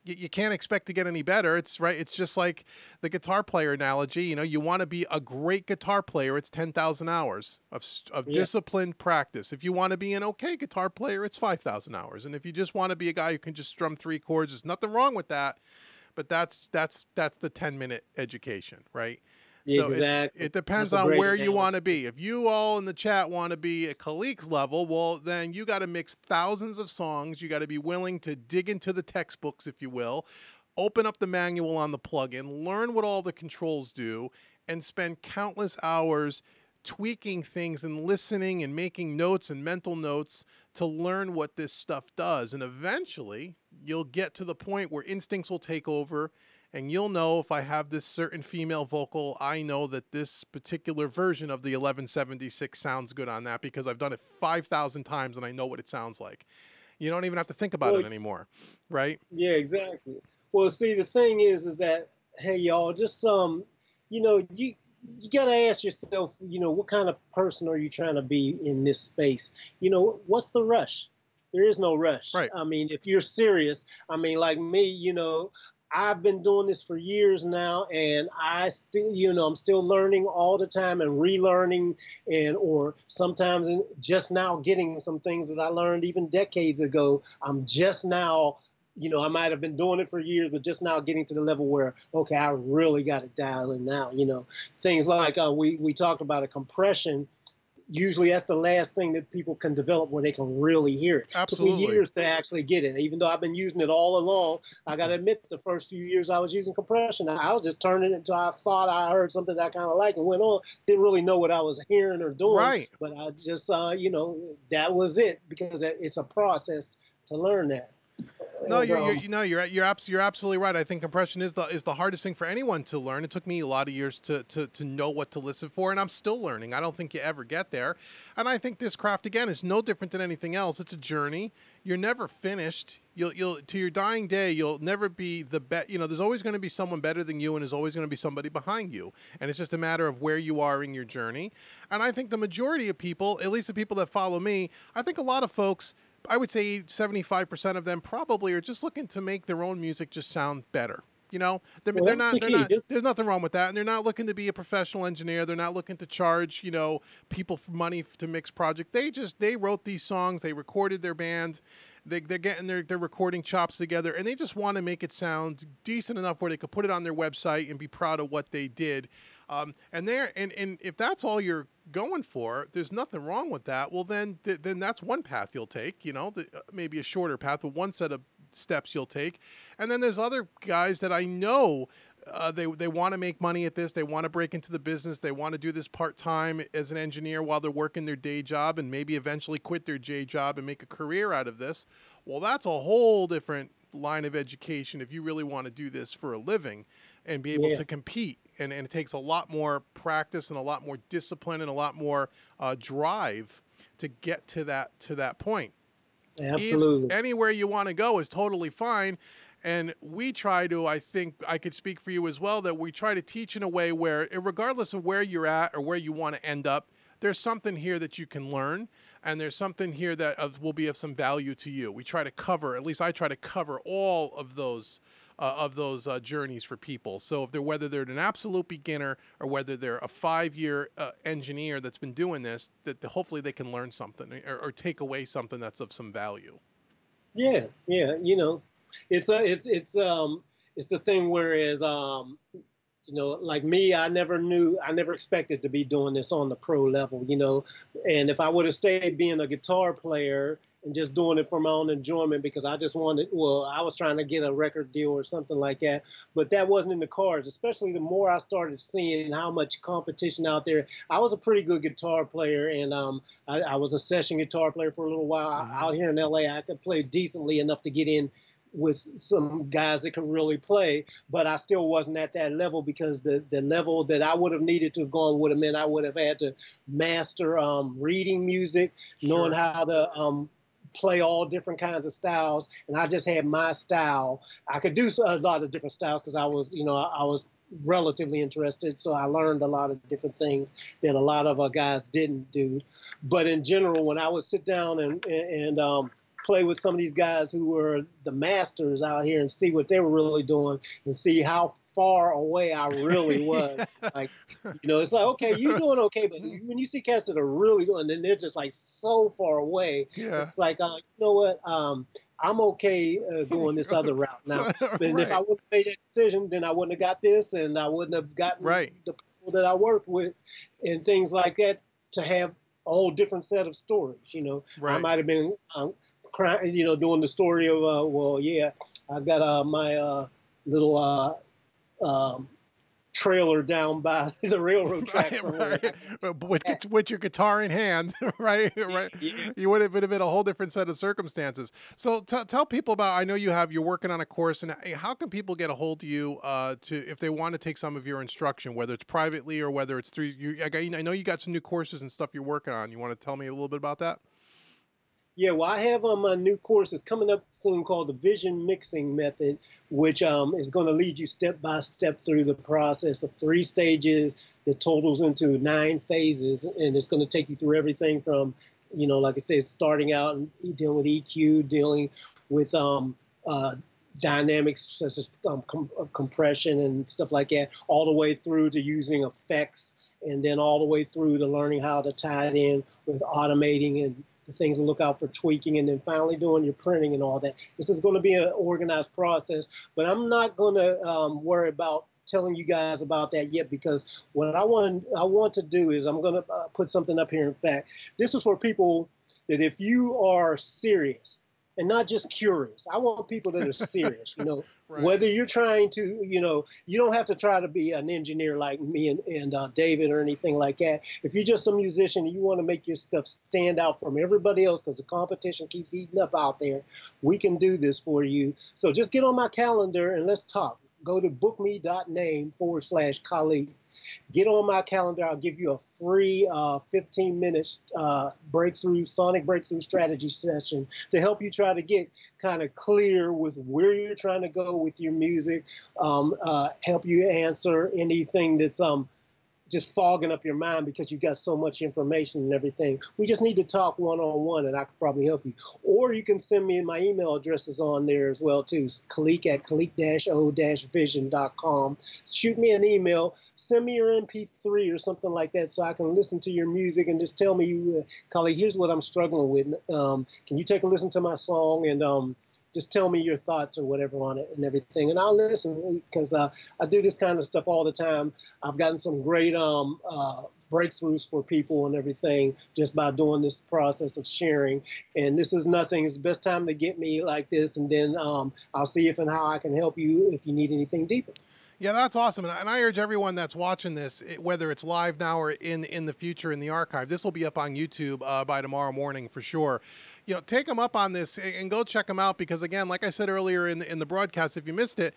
S1: you can't expect to get any better. It's right. It's just like the guitar player analogy. You know, you want to be a great guitar player. It's 10,000 hours of
S2: Yeah.
S1: disciplined practice. If you want to be an okay guitar player, it's 5,000 hours. And if you just want to be a guy who can just strum 3 chords, there's nothing wrong with that. But that's the 10-minute education, right?
S2: Yeah,
S1: So
S2: exactly.
S1: it depends
S2: That's a
S1: on
S2: great
S1: where you
S2: analogy.
S1: want to be. If you all in the chat want to be at Khaliq's level, well, then you got to mix thousands of songs. You got to be willing to dig into the textbooks, if you will, open up the manual on the plugin, learn what all the controls do, and spend countless hours tweaking things and listening and making notes and mental notes to learn what this stuff does. And eventually, you'll get to the point where instincts will take over, and you'll know if I have this certain female vocal, I know that this particular version of the 1176 sounds good on that because I've done it 5,000 times and I know what it sounds like. You don't even have to think about
S2: Well,
S1: it anymore, right?
S2: yeah, exactly. Well, see, the thing is that hey, y'all, just you gotta ask yourself, what kind of person are you trying to be in this space? What's the rush? There is no rush.
S1: Right.
S2: I mean, if you're serious, I mean, like me, I've been doing this for years now, and I still, I'm still learning all the time and relearning, or sometimes just now getting some things that I learned even decades ago. I'm just now, I might have been doing it for years, but just now getting to the level where, okay, I really got it dialed in now. Things like we talked about a compression. Usually that's the last thing that people can develop where they can really hear it. It took me
S1: Absolutely.
S2: years to actually get it. Even though I've been using it all along, I got to admit the first few years I was using compression, I was just turning it until I thought I heard something that I kind of liked and went on. Didn't really know what I was hearing or doing,
S1: Right.
S2: but I just, that was it because it's a process to learn that.
S1: No,
S2: And,
S1: you're absolutely right. I think compression is the hardest thing for anyone to learn. It took me a lot of years to know what to listen for, and I'm still learning. I don't think you ever get there. And I think this craft again is no different than anything else. It's a journey. You're never finished. You'll to your dying day, you'll never be the best. There's always going to be someone better than you, and there's always going to be somebody behind you. And it's just a matter of where you are in your journey. And I think the majority of people, at least the people that follow me, I think a lot of folks, I would say 75% of them probably are just looking to make their own music just sound better. They're,
S2: well,
S1: they're
S2: that's the
S1: not, they're
S2: key.
S1: not, there's nothing wrong with that. And they're not looking to be a professional engineer. They're not looking to charge, people for money to mix projects. They wrote these songs. They recorded their band. They're getting their recording chops together, and they just want to make it sound decent enough where they could put it on their website and be proud of what they did. And if that's all you're going for, there's nothing wrong with that. Well, then that's one path you'll take. Maybe a shorter path, but one set of steps you'll take. And then there's other guys that I know. They want to make money at this. They want to break into the business. They want to do this part-time as an engineer while they're working their day job and maybe eventually quit their day job and make a career out of this. Well, that's a whole different line of education if you really want to do this for a living and be able
S2: Yeah,
S1: to compete. And it takes a lot more practice and a lot more discipline and a lot more drive to get to that point.
S2: absolutely.
S1: Anywhere you want to go is totally fine. And we try to, I think I could speak for you as well, that we try to teach in a way where, regardless of where you're at or where you want to end up, there's something here that you can learn, and there's something here that will be of some value to you. We try to cover, at least I try to cover all of those journeys for people. So whether they're an absolute beginner or whether they're a 5-year engineer that's been doing this, that hopefully they can learn something or take away something that's of some value.
S2: Yeah, yeah. It's the thing. Whereas, like me, I never expected to be doing this on the pro level. And if I would have stayed being a guitar player and just doing it for my own enjoyment because I just wanted, well, I was trying to get a record deal or something like that, but that wasn't in the cards. Especially the more I started seeing how much competition out there. I was a pretty good guitar player, and I was a session guitar player for a little while.
S1: Mm-hmm.
S2: Out here in LA, I could play decently enough to get in with some guys that could really play, but I still wasn't at that level because the level that I would have needed to have gone would have meant I would have had to master reading music, knowing how to play all different kinds of styles, and I just had my style. I could do a lot of different styles because I was relatively interested, so I learned a lot of different things that a lot of guys didn't do. But in general, when I would sit down and play with some of these guys who were the masters out here and see what they were really doing and see how far away I really was. Like, it's like, okay, you're doing okay, but when you see cats that are really doing, then they're just like so far away.
S1: Yeah.
S2: It's like, you know what? I'm okay going this other route now. And if I
S1: Right.
S2: wouldn't have made that decision, then I wouldn't have got this, and I wouldn't have gotten
S1: Right.
S2: the people that I work with and things like that to have a whole different set of stories. I
S1: Right.
S2: might have been crying, doing the story of, well, yeah, I've got my little um, trailer down by the railroad track
S1: Right,
S2: somewhere.
S1: right. With your guitar in hand, right, right.
S2: Yeah.
S1: You would have been a whole different set of circumstances. So tell people about. I know you're working on a course, and how can people get a hold of you to if they want to take some of your instruction, whether it's privately or whether it's through you. I know you got some new courses and stuff you're working on. You want to tell me a little bit about that?
S2: Yeah, well, I have my new course is coming up soon called the Vision Mixing Method, which is going to lead you step by step through the process of 3 stages that totals into 9 phases, and it's going to take you through everything from, like I said, starting out and dealing with EQ, dealing with dynamics such as compression and stuff like that, all the way through to using effects, and then all the way through to learning how to tie it in with automating and the things to look out for tweaking, and then finally doing your printing and all that. This is going to be an organized process, but I'm not going to worry about telling you guys about that yet, because what I want to do is I'm going to put something up here. In fact, this is for people that if you are serious and not just curious, I want people that are serious,
S1: Right.
S2: whether you're trying to, you don't have to try to be an engineer like me and David or anything like that. If you're just a musician and you want to make your stuff stand out from everybody else because the competition keeps eating up out there, we can do this for you. So just get on my calendar and let's talk. Go to bookme.name/Khaliq. Get on my calendar. I'll give you a free 15-minute sonic breakthrough strategy session to help you try to get kind of clear with where you're trying to go with your music, help you answer anything that's just fogging up your mind because you got so much information and everything. We just need to talk one-on-one, and I could probably help you. Or you can send me, my email address is on there as well too, Khaliq@khaliq-o-vision.com. Shoot me an email, send me your MP3 or something like that so I can listen to your music and just tell me, Khaliq, here's what I'm struggling with. Can you take a listen to my song and just tell me your thoughts or whatever on it and everything, and I'll listen, because I do this kind of stuff all the time. I've gotten some great breakthroughs for people and everything just by doing this process of sharing. And this is nothing. It's the best time to get me like this, and then I'll see if and how I can help you if you need anything deeper.
S1: Yeah, that's awesome, and I urge everyone that's watching this, whether it's live now or in the future in the archive, this will be up on YouTube by tomorrow morning for sure. Take them up on this and go check them out, because again, like I said earlier in the broadcast, if you missed it,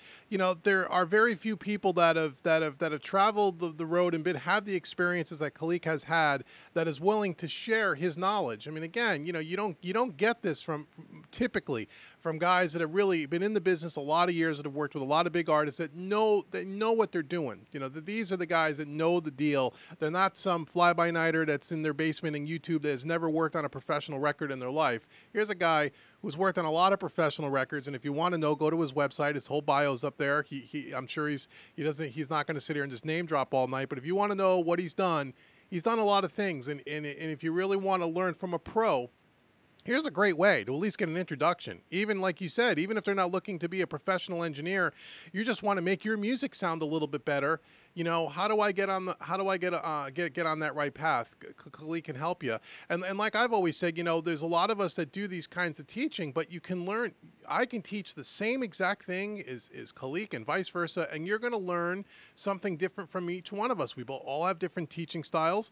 S1: there are very few people that have traveled the road and have the experiences that Khaliq has had, that is willing to share his knowledge. I mean, again, you don't get this from typically from guys that have really been in the business a lot of years, that have worked with a lot of big artists, that know what they're doing. These are the guys that know the deal. They're not some fly-by-nighter that's in their basement in YouTube that has never worked on a professional record in their life. Here's a guy who's worked on a lot of professional records, and if you want to know, go to his website. His whole bio's up there. I'm sure he's not going to sit here and just name drop all night, but if you want to know what he's done a lot of things, and if you really want to learn from a pro, here's a great way to at least get an introduction. Even like you said, even if they're not looking to be a professional engineer, you just want to make your music sound a little bit better. How do I get on that right path? Khaliq can help you. And like I've always said, there's a lot of us that do these kinds of teaching, but you can learn. I can teach the same exact thing as Khaliq and vice versa, and you're going to learn something different from each one of us. We all have different teaching styles.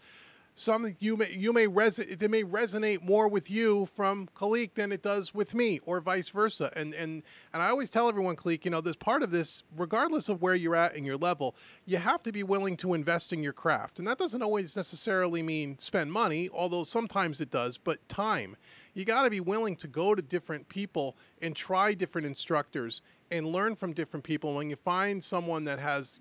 S1: Some they may resonate more with you from Khaliq than it does with me, or vice versa. And I always tell everyone, Khaliq, there's part of this, regardless of where you're at in your level, you have to be willing to invest in your craft. And that doesn't always necessarily mean spend money, although sometimes it does, but time. You got to be willing to go to different people and try different instructors and learn from different people. When you find someone that has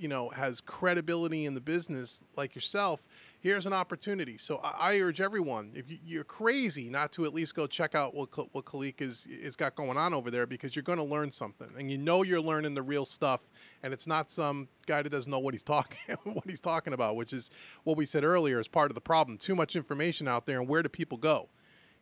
S1: credibility in the business like yourself, Here's an opportunity. So I urge everyone, if you're crazy, not to at least go check out what Khaliq is got going on over there, because you're going to learn something, and you're learning the real stuff, and it's not some guy that doesn't know what he's talking about, which is what we said earlier is part of the problem. Too much information out there, and where do people go?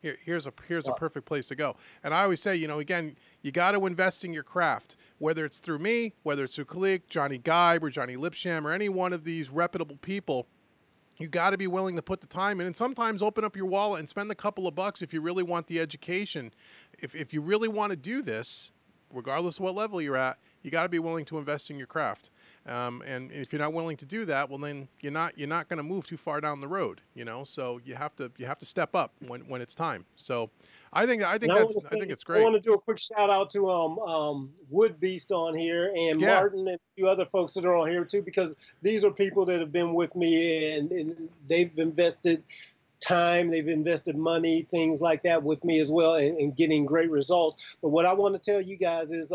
S1: Here's a perfect place to go. And I always say, again, you got to invest in your craft, whether it's through me, whether it's through Khaliq, Johnny Geib, or Johnny Lipsham, or any one of these reputable people. You got to be willing to put the time in, and sometimes open up your wallet and spend a couple of bucks if you really want the education. If you really want to do this, regardless of what level you're at, you got to be willing to invest in your craft. And if you're not willing to do that, well, then you're not going to move too far down the road. So you have to step up when it's time. So I think it's great.
S2: I want to do a quick shout out to Wood Beast on here, and Martin, and a few other folks that are on here too, because these are people that have been with me, and they've invested time, they've invested money, things like that with me as well, and getting great results. But what I want to tell you guys is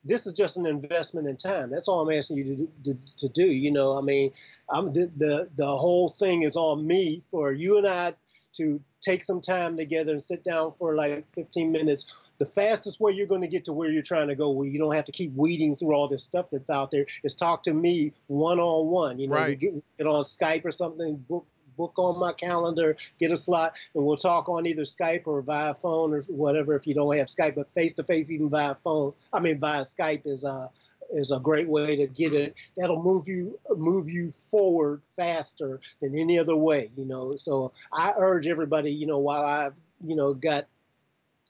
S2: this is just an investment in time. That's all I'm asking you to do. I mean, the whole thing is on me for you and I to take some time together and sit down for like 15 minutes. The fastest way you're going to get to where you're trying to go, where you don't have to keep weeding through all this stuff that's out there, is talk to me one-on-one.
S1: Right.
S2: We get on Skype or something, book on my calendar, get a slot, and we'll talk on either Skype or via phone or whatever if you don't have Skype. But face-to-face, even via Skype is a great way to get it. That'll move you forward faster than any other way. So I urge everybody, while I've got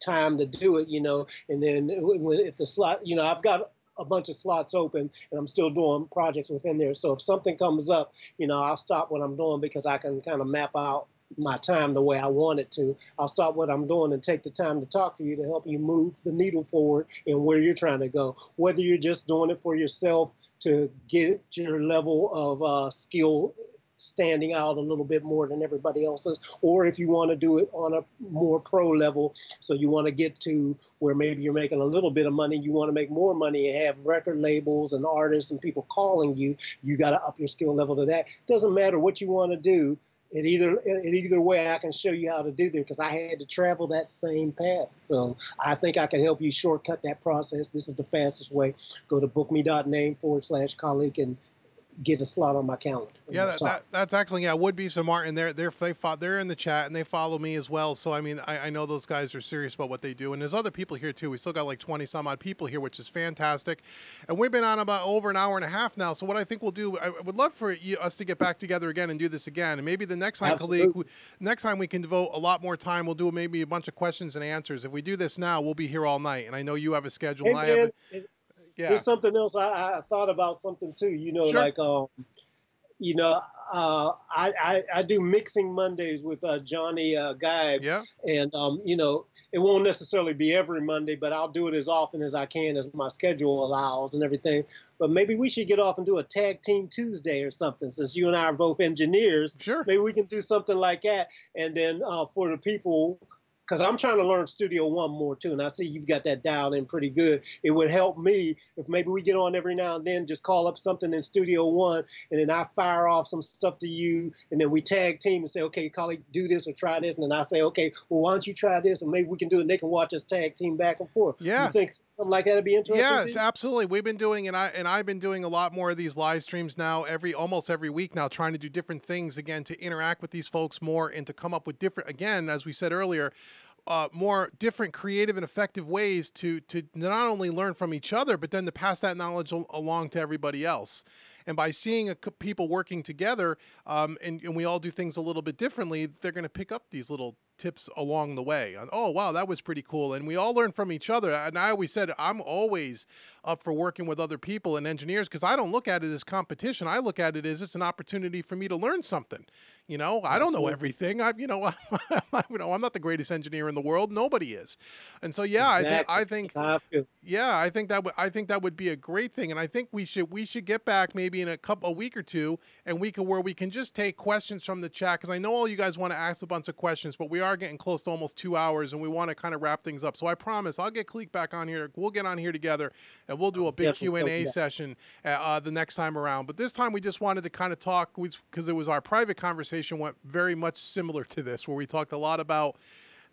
S2: time to do it, and then if the slot, I've got a bunch of slots open, and I'm still doing projects within there. So if something comes up, I'll stop what I'm doing, because I can kind of map out my time the way I want it to. I'll stop what I'm doing and take the time to talk to you to help you move the needle forward in where you're trying to go. Whether you're just doing it for yourself to get your level of skill standing out a little bit more than everybody else's, or if you want to do it on a more pro level, so you want to get to where maybe you're making a little bit of money, you want to make more money and have record labels and artists and people calling you, you got to up your skill level to that. Doesn't matter what you want to do. Either way, I can show you how to do that, because I had to travel that same path. So I think I can help you shortcut that process. This is the fastest way. Go to bookme.name/Khaliq and get a slot on my calendar.
S1: Yeah, that's excellent. Yeah, Would Be So Martin, they're in the chat and they follow me as well. So I mean, I know those guys are serious about what they do, and there's other people here too. We still got like 20 some odd people here, which is fantastic. And we've been on about over an hour and a half now. So what I think we'll do, I would love for us to get back together again and do this again. And maybe the next time, Khaliq, next time we can devote a lot more time. We'll do maybe a bunch of questions and answers. If we do this now, we'll be here all night. And I know you have a schedule. And I have. Yeah.
S2: There's something else. I thought about something too.
S1: Sure.
S2: Like I do mixing Mondays with Johnny Geib.
S1: Yeah.
S2: And it won't necessarily be every Monday, but I'll do it as often as I can as my schedule allows and everything. But maybe we should get off and do a tag team Tuesday or something, since you and I are both engineers.
S1: Sure.
S2: Maybe we can do something like that. And then for the people, because I'm trying to learn Studio One more too, and I see you've got that dialed in pretty good. It would help me if maybe we get on every now and then, just call up something in Studio One, and then I fire off some stuff to you, and then we tag team and say, okay, Khaliq, do this or try this, and then I say, okay, well, why don't you try this, and maybe we can do it, and they can watch us tag team back and forth.
S1: Yeah.
S2: You think something like that would be interesting?
S1: Yes, absolutely. We've been doing, and I've been doing a lot more of these live streams now, almost every week now, trying to do different things again to interact with these folks more and to come up with different, again, as we said earlier, more different creative and effective ways to not only learn from each other, but then to pass that knowledge along to everybody else. And by seeing people working together, and we all do things a little bit differently, they're going to pick up these little tips along the way. And, oh, wow, that was pretty cool. And we all learn from each other. And I always said, I'm always up for working with other people and engineers, because I don't look at it as competition. I look at it as it's an opportunity for me to learn something. I don't know everything. I'm not the greatest engineer in the world. Nobody is. And so, yeah,
S2: exactly.
S1: I think that would be a great thing. And I think we should get back maybe in a week or two, and where we can just take questions from the chat, because I know all you guys want to ask a bunch of questions, but we are getting close to almost 2 hours, and we want to kind of wrap things up. So I promise I'll get Khaliq back on here. We'll get on here together, and we'll do a big Q&A session the next time around. But this time we just wanted to kind of talk, because it was our private conversation conversation went very much similar to this, where we talked a lot about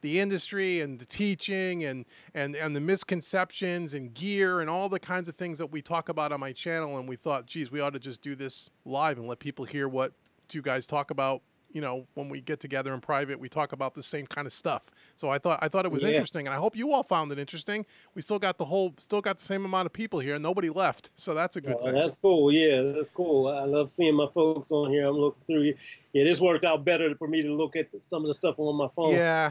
S1: the industry and the teaching and the misconceptions and gear and all the kinds of things that we talk about on my channel. And we thought, geez, we ought to just do this live and let people hear what you guys talk about. You know, when we get together in private, we talk about the same kind of stuff. So I thought it was interesting, and I hope you all found it interesting. We still got the same amount of people here, and nobody left. So that's a good thing.
S2: That's cool. Yeah, that's cool. I love seeing my folks on here. I'm looking through. Yeah, this worked out better for me to look at some of the stuff on my phone.
S1: Yeah.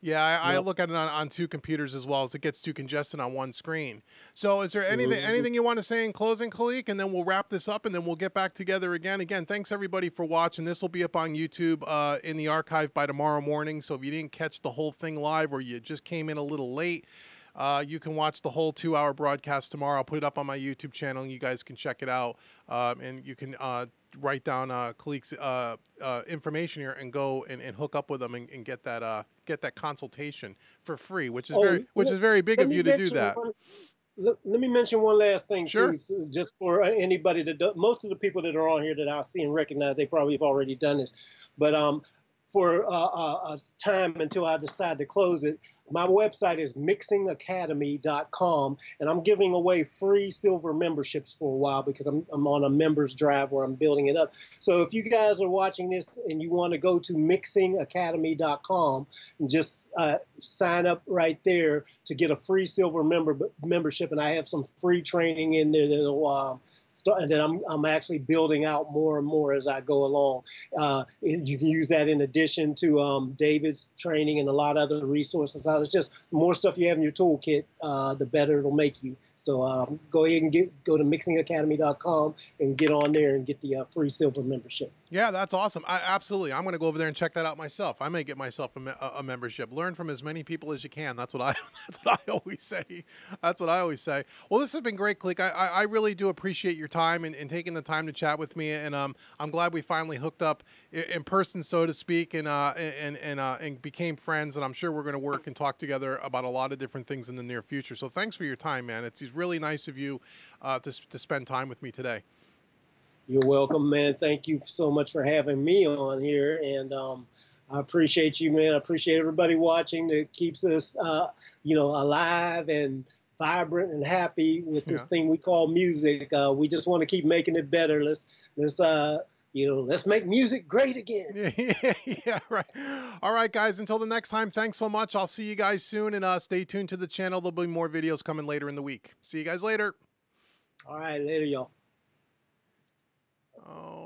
S1: Yeah, I look at it on two computers as well, as it gets too congested on one screen. So is there anything you want to say in closing, Khaliq? And then we'll wrap this up, and then we'll get back together again. Again, thanks everybody for watching. This will be up on YouTube in the archive by tomorrow morning. So if you didn't catch the whole thing live, or you just came in a little late, you can watch the whole 2-hour broadcast tomorrow. I'll put it up on my YouTube channel, and you guys can check it out. And you can write down Khaliq's information here and go and hook up with them and get that consultation for free, which is very big of you to do that.
S2: Let me mention one last thing,
S1: sure.
S2: too, so just for anybody that most of the people that are on here that I see and recognize, they probably have already done this, but for a time until I decide to close it, my website is mixingacademy.com, and I'm giving away free silver memberships for a while because I'm on a members drive where I'm building it up. So if you guys are watching this and you want to go to mixingacademy.com and just sign up right there to get a free silver membership, and I have some free training in there that'll and then I'm actually building out more and more as I go along. You can use that in addition to David's training and a lot of other resources. It's just more stuff you have in your toolkit, the better it'll make you. So go ahead and go to mixingacademy.com and get on there and get the free silver membership.
S1: Yeah, that's awesome. Absolutely. I'm going to go over there and check that out myself. I may get myself a membership. Learn from as many people as you can. That's what I always say. That's what I always say. Well, this has been great, Khaliq. I really do appreciate your time and taking the time to chat with me. And I'm glad we finally hooked up in person, so to speak, and became friends. And I'm sure we're going to work and talk together about a lot of different things in the near future. So thanks for your time, man. It's really nice of you to spend time with me today.
S2: You're welcome, man. Thank you so much for having me on here. And I appreciate you, man. I appreciate everybody watching that keeps us, alive and vibrant and happy with this thing we call music. We just want to keep making it better. Let's make music great again.
S1: Yeah, right. All right, guys, until the next time, thanks so much. I'll see you guys soon, and stay tuned to the channel. There'll be more videos coming later in the week. See you guys later.
S2: All right, later, y'all.
S1: Oh.